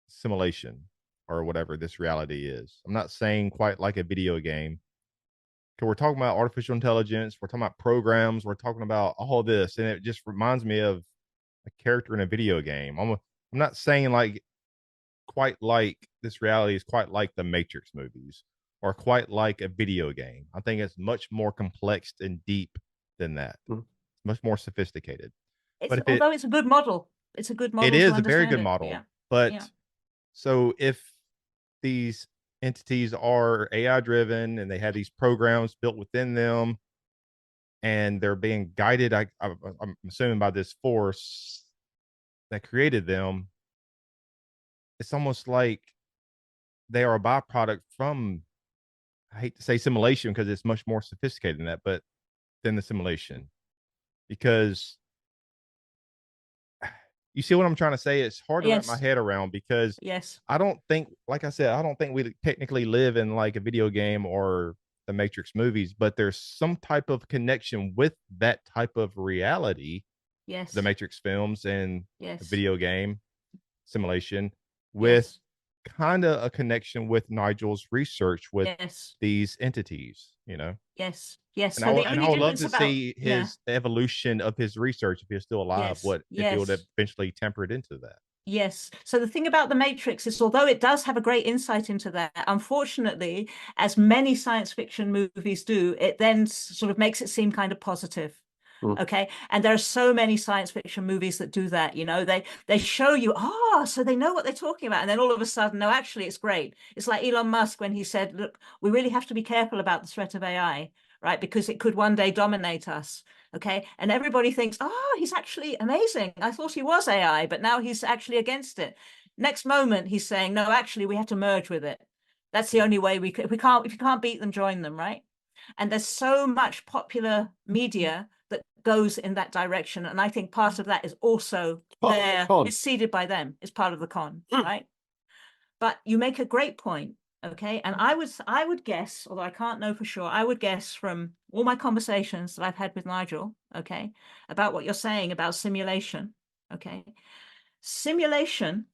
simulation or whatever this reality is. I'm not saying quite like a video game. We're talking about artificial intelligence, we're talking about programs, we're talking about all this, and it just reminds me of a character in a video game. I'm not saying like quite like this reality is quite like the Matrix movies or quite like a video game. I think it's much more complex and deep than that. Much more sophisticated. Although it's a good model. It's a good model. It is a very good model. Yeah. But yeah. So if these entities are AI driven and they have these programs built within them and they're being guided, I'm assuming, by this force that created them, it's almost like they are a byproduct from, I hate to say simulation because it's much more sophisticated than that, but than the simulation. Because you see what I'm trying to say? It's hard to wrap my head around, because I don't think, like I said, I don't think we technically live in like a video game or the Matrix movies, but there's some type of connection with that type of reality. The Matrix films and the video game simulation, with kind of a connection with Nigel's research with these entities, Yes. And so I would love to see his evolution of his research if he was still alive. If he would eventually temper it into that. Yes. So the thing about the Matrix is, although it does have a great insight into that, unfortunately, as many science fiction movies do, it then sort of makes it seem kind of positive. Okay, and there are so many science fiction movies that do that. They show you, so they know what they're talking about, and then all of a sudden, no, actually, it's great. It's like Elon Musk when he said, look, we really have to be careful about the threat of AI, right? Because it could one day dominate us. Okay, and everybody thinks, he's actually amazing. I thought he was AI, but now he's actually against it. Next moment, he's saying, no, actually, we have to merge with it. That's the only way if you can't beat them, join them, right? And there's so much popular media that goes in that direction, and I think part of that is also there. It's seeded by them. It's part of the con, right? But you make a great point, okay? And I would guess, although I can't know for sure, I would guess from all my conversations that I've had with Nigel, okay, about what you're saying about simulation, okay? Simulation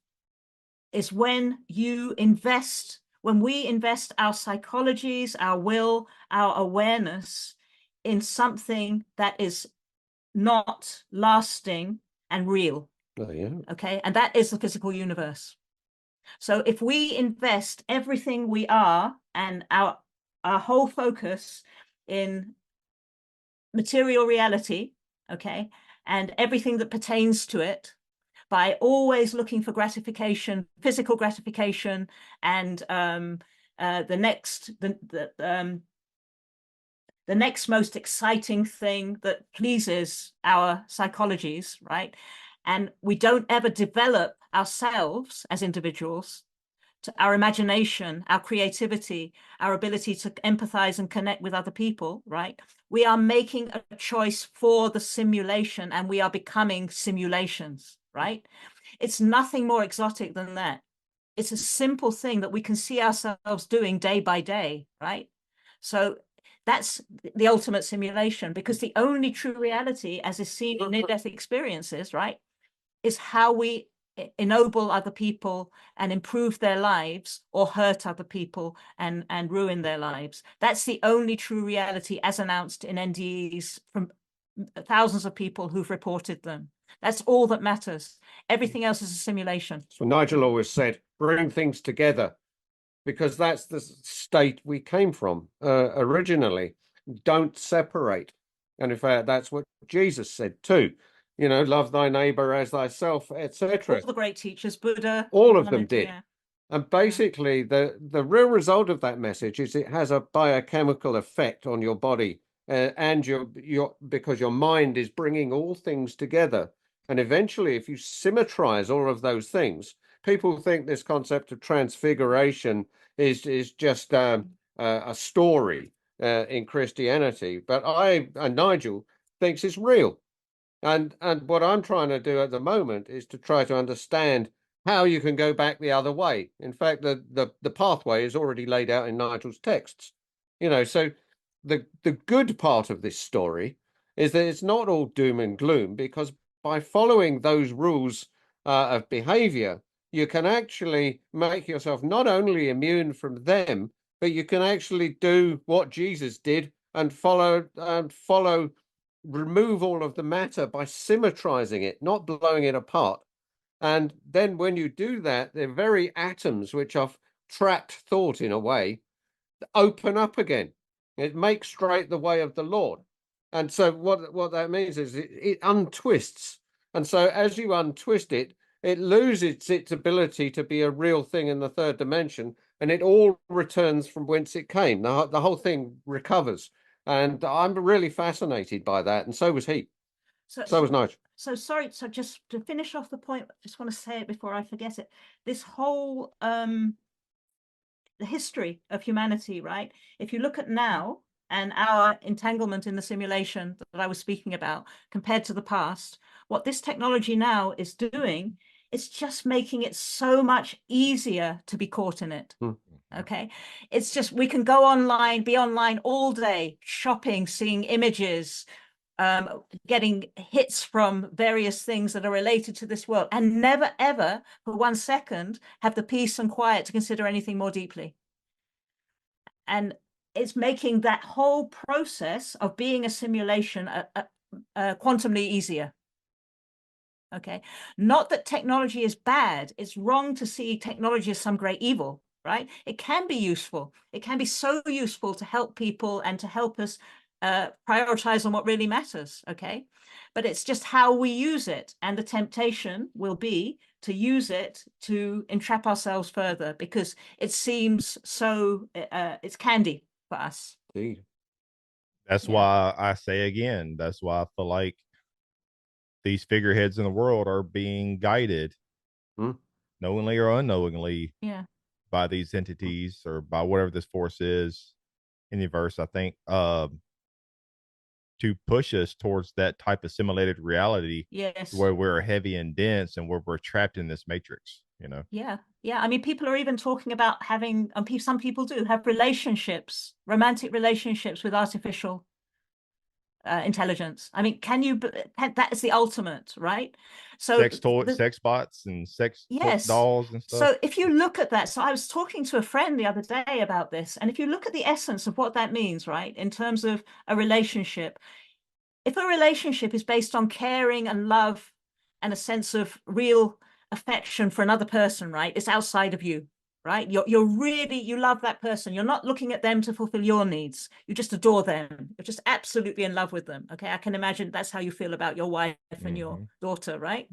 is when we invest our psychologies, our will, our awareness in something that is not lasting and real. Okay, and that is the physical universe. So if we invest everything we are and our whole focus in material reality, okay, and everything that pertains to it, by always looking for gratification, physical gratification, and the next most exciting thing that pleases our psychologies, right? And we don't ever develop ourselves as individuals, to our imagination, our creativity, our ability to empathize and connect with other people, right? We are making a choice for the simulation, and we are becoming simulations, right? It's nothing more exotic than that. it's a simple thing that we can see ourselves doing day by day, right? So that's the ultimate simulation, because the only true reality, as is seen in near-death experiences, right, is how we ennoble other people and improve their lives, or hurt other people and ruin their lives. That's the only true reality as announced in NDEs from thousands of people who've reported them. That's all that matters. Everything else is a simulation. So Nigel always said, bring things together, because that's the state we came from originally. Don't separate. And in fact, that's what Jesus said too. You know, love thy neighbor as thyself, etc. All the great teachers, Buddha, all of them did. Yeah. And basically, the real result of that message is it has a biochemical effect on your body, and your because your mind is bringing all things together. And eventually, if you symmetrize all of those things, people think this concept of transfiguration is just a story in Christianity. But and Nigel thinks it's real. And what I'm trying to do at the moment is to try to understand how you can go back the other way. In fact, the pathway is already laid out in Nigel's texts. You know, so the good part of this story is that it's not all doom and gloom, because by following those rules of behavior, you can actually make yourself not only immune from them, but you can actually do what Jesus did and remove all of the matter by symmetrizing it, not blowing it apart. And then when you do that, the very atoms which have trapped thought in a way open up again. It makes straight the way of the Lord. And so what that means is it untwists. And so as you untwist it, it loses its ability to be a real thing in the third dimension, and it all returns from whence it came. The whole thing recovers. And I'm really fascinated by that, and so was he. So was Nigel. So sorry, so just to finish off the point, I just want to say it before I forget it. This whole the history of humanity, right? If you look at now and our entanglement in the simulation that I was speaking about compared to the past, what this technology now is doing, it's just making it so much easier to be caught in it. Okay, it's just, we can go online, be online all day, shopping, seeing images, getting hits from various things that are related to this world, and never ever for 1 second have the peace and quiet to consider anything more deeply. And it's making that whole process of being a simulation quantumly easier. Okay, not that technology is bad. It's wrong to see technology as some great evil, right? It can be useful. It can be so useful to help people and to help us prioritize on what really matters. Okay, but it's just how we use it, and the temptation will be to use it to entrap ourselves further, because it seems so it's candy for us. Indeed. That's why I say again, that's why I feel like these figureheads in the world are being guided, knowingly or unknowingly, by these entities or by whatever this force is in the universe. I think to push us towards that type of simulated reality, where we're heavy and dense and where we're trapped in this matrix. You know. Yeah. I mean, people are even talking about having, some people do have relationships, romantic relationships with artificial intelligence. I mean, that is the ultimate, right? So sex bots and sex dolls and stuff. So if you look at that, so I was talking to a friend the other day about this, and if you look at the essence of what that means, right, in terms of a relationship, if a relationship is based on caring and love and a sense of real affection for another person, right, it's outside of you, right? You love that person. You're not looking at them to fulfill your needs. You just adore them. You're just absolutely in love with them. Okay, I can imagine that's how you feel about your wife and your daughter, right?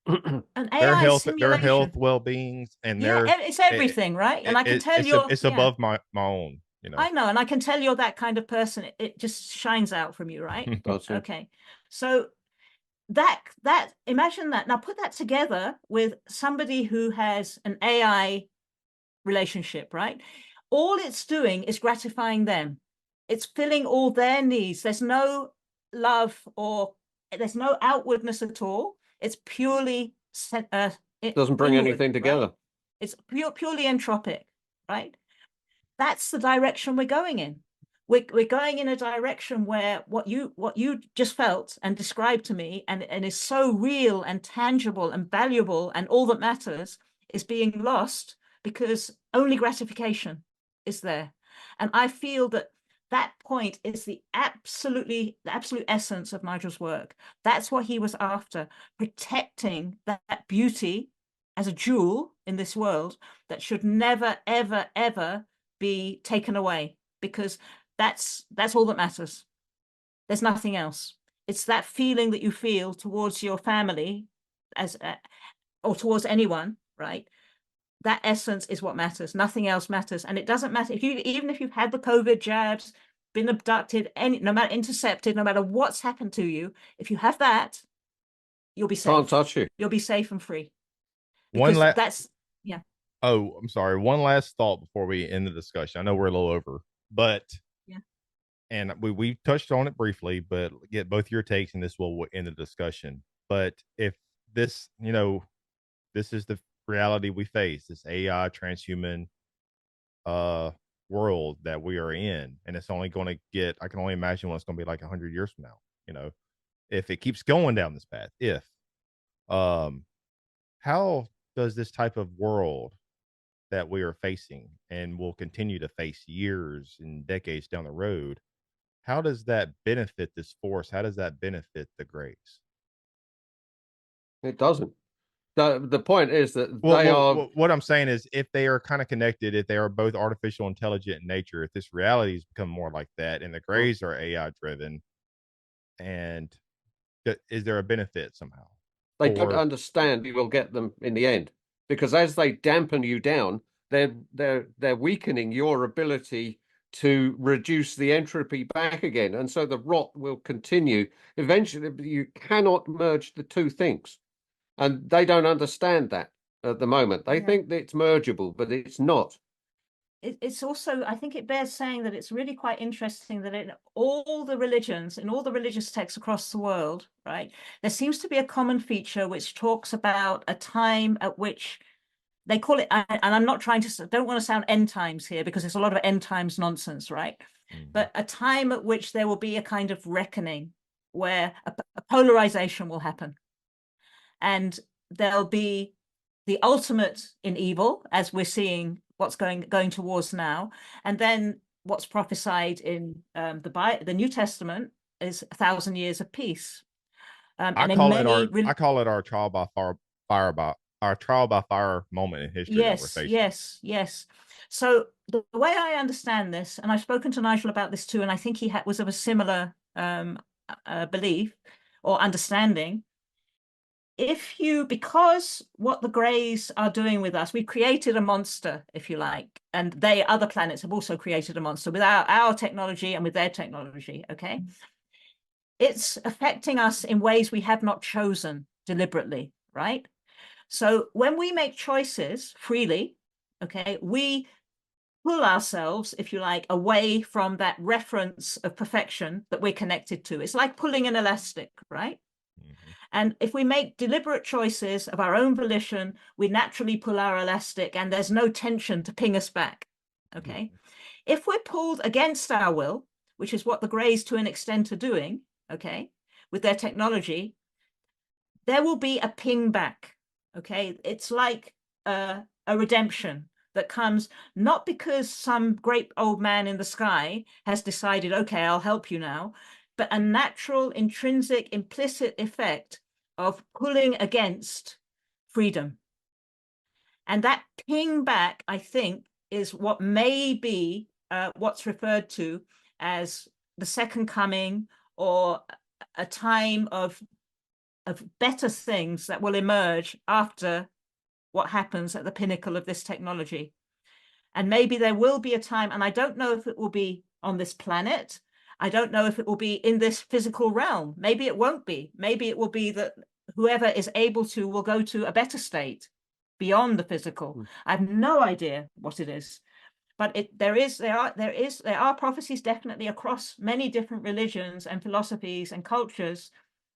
An AI their health, well-being, and it's everything, right? And I can tell you, it's above my own. You know, I know, and I can tell you're that kind of person. It just shines out from you, right? Okay, so that imagine that. Now put that together with somebody who has an AI relationship, right? All it's doing is gratifying them. It's filling all their needs. There's no love or there's no outwardness at all. It's purely doesn't bring anything together. It's purely entropic, right? That's the direction we're going in. We're going in a direction where what you just felt and described to me and is so real and tangible and valuable and all that matters is being lost because only gratification is there. And I feel that point is the absolute essence of Nigel's work. That's what he was after, protecting that beauty as a jewel in this world that should never, ever, ever be taken away, because that's all that matters. There's nothing else. It's that feeling that you feel towards your family or towards anyone, right? That essence is what matters. Nothing else matters. And it doesn't matter even if you've had the COVID jabs, been abducted, no matter intercepted, no matter what's happened to you, if you have that, you'll be safe. Can't touch you. You'll be safe and free. One Because last yeah. Oh, I'm sorry. One last thought before we end the discussion. I know we're a little over, but yeah. And we touched on it briefly, but get both your takes, and this will end the discussion. But if this, this is the reality we face, this AI transhuman world that we are in, and it's only going to get, I can only imagine what it's going to be like 100 years from now, if it keeps going down this path. How does this type of world that we are facing and will continue to face years and decades down the road, how does that benefit this force? How does that benefit the Greys? It doesn't. The point is that what I'm saying is, if they are kind of connected, if they are both artificial intelligent in nature, if this reality has become more like that, and the Greys are AI driven, and is there a benefit somehow? They don't understand you will get them in the end, because as they dampen you down, they're weakening your ability to reduce the entropy back again, and so the rot will continue. Eventually, you cannot merge the two things, and they don't understand that at the moment. They think that it's mergeable, but it's not. It's also, I think it bears saying that it's really quite interesting that in all the religions, in all the religious texts across the world, right, there seems to be a common feature which talks about a time at which they call it, and I'm not trying to, don't want to sound end times here, because there's a lot of end times nonsense, right? But a time at which there will be a kind of reckoning where a polarization will happen. And there'll be the ultimate in evil, as we're seeing what's going towards now. And then what's prophesied in the New Testament is 1,000 years of peace. I call it our trial by fire moment in history. Yes. So the way I understand this, and I've spoken to Nigel about this too, and I think he was of a similar belief or understanding. Because what the Greys are doing with us, we've created a monster, if you like, and other planets have also created a monster with our technology and with their technology, okay? It's affecting us in ways we have not chosen deliberately, right? So when we make choices freely, okay, we pull ourselves, if you like, away from that reference of perfection that we're connected to. It's like pulling an elastic, right? And if we make deliberate choices of our own volition, we naturally pull our elastic and there's no tension to ping us back, okay? If we're pulled against our will, which is what the Greys to an extent are doing, okay, with their technology, there will be a ping back, okay? It's like a redemption that comes not because some great old man in the sky has decided, okay, I'll help you now, but a natural, intrinsic, implicit effect of pulling against freedom. And that ping back, I think, is what may be what's referred to as the second coming, or a time of better things that will emerge after what happens at the pinnacle of this technology. And maybe there will be a time, and I don't know if it will be on this planet, I don't know if it will be in this physical realm. Maybe it won't be. Maybe it will be that whoever is able to will go to a better state beyond the physical. I have no idea what it is, but there are prophecies definitely across many different religions and philosophies and cultures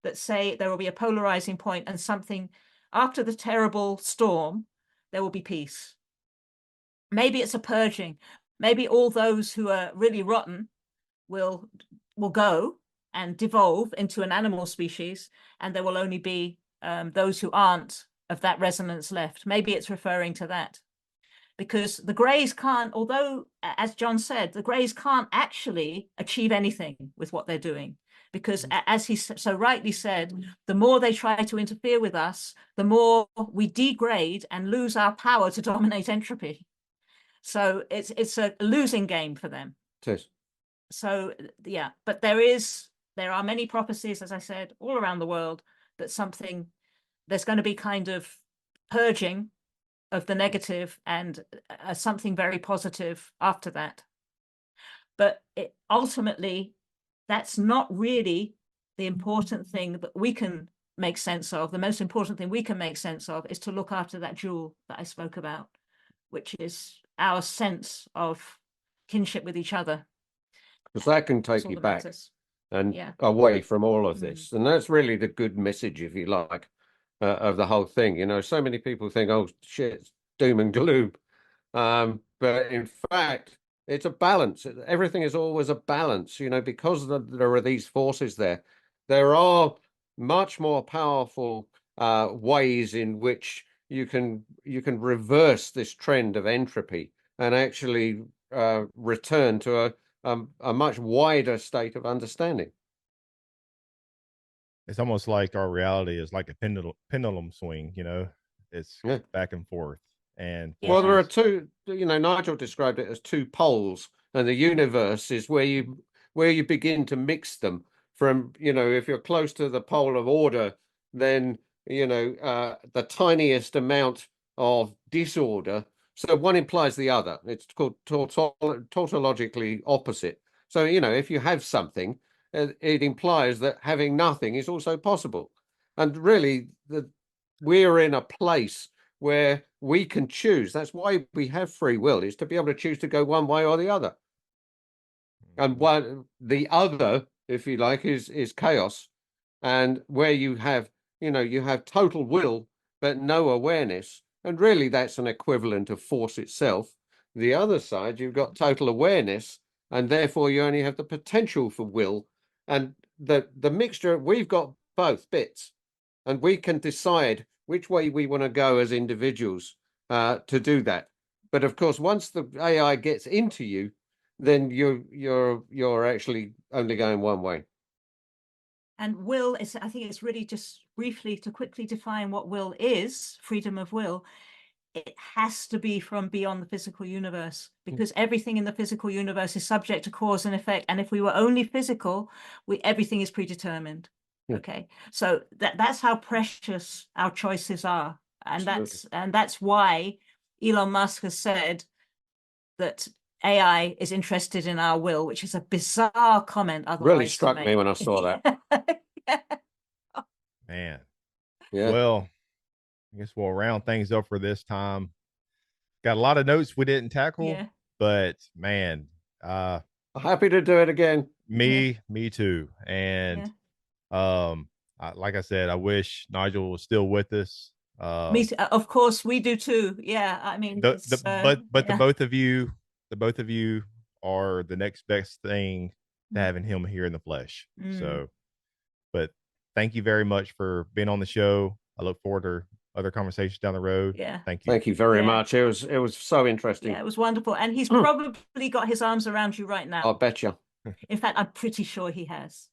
that say there will be a polarizing point, and something after the terrible storm, there will be peace. Maybe it's a purging. Maybe all those who are really rotten will go and devolve into an animal species, and there will only be those who aren't of that resonance left. Maybe it's referring to that. Because the Greys can't, although, as John said, the Greys can't actually achieve anything with what they're doing. Because as he so rightly said, the more they try to interfere with us, the more we degrade and lose our power to dominate entropy. So it's a losing game for them. It is. So yeah, but there are many prophecies, as I said, all around the world, that there's going to be kind of purging of the negative and something very positive after that. But ultimately, that's not really the important thing that we can make sense of. The most important thing we can make sense of is to look after that jewel that I spoke about, which is our sense of kinship with each other. Because that can take you back and yeah. away from all of this. And that's really the good message, if you like, of the whole thing. You know, so many people think, oh, shit, it's doom and gloom. But in fact, it's a balance. Everything is always a balance, you know, because there are these forces there. There are much more powerful ways in which you can reverse this trend of entropy and actually return to a much wider state of understanding. It's almost like our reality is like a pendulum swing, you know, it's back and forth. And well, there are two, you know, Nigel described it as two poles, and the universe is where you begin to mix them from, you know, if you're close to the pole of order, then, you know, the tiniest amount of disorder. So one implies the other. It's called tautologically opposite. So, you know, if you have something, it implies that having nothing is also possible. And really, we're in a place where we can choose. That's why we have free will, is to be able to choose to go one way or the other. And the other, if you like, is chaos. And where you have, you know, you have total will, but no awareness. And really, that's an equivalent of force itself. The other side, you've got total awareness, and therefore you only have the potential for will. And the mixture, we've got both bits, and we can decide which way we want to go as individuals to do that. But of course, once the AI gets into you, then you're actually only going one way. And will is, I think it's really just briefly to quickly define what will is, freedom of will. It has to be from beyond the physical universe, because everything in the physical universe is subject to cause and effect. And if we were only physical, everything is predetermined. Okay, so that's how precious our choices are, and that's why Elon Musk has said that AI is interested in our will, which is a bizarre comment. Otherwise, really struck me when I saw that. Yeah. Man, yeah. Well, I guess we'll round things up for this time. Got a lot of notes we didn't tackle, but man, happy to do it again. Me too. And like I said, I wish Nigel was still with us. Me too. Of course, we do too. Yeah, I mean, but the both of you are the next best thing to having him here in the flesh. So, but thank you very much for being on the show. I look forward to other conversations down the road. Yeah. Thank you. Thank you very much. It was so interesting. Yeah, it was wonderful. And he's probably got his arms around you right now. I'll bet you. In fact, I'm pretty sure he has.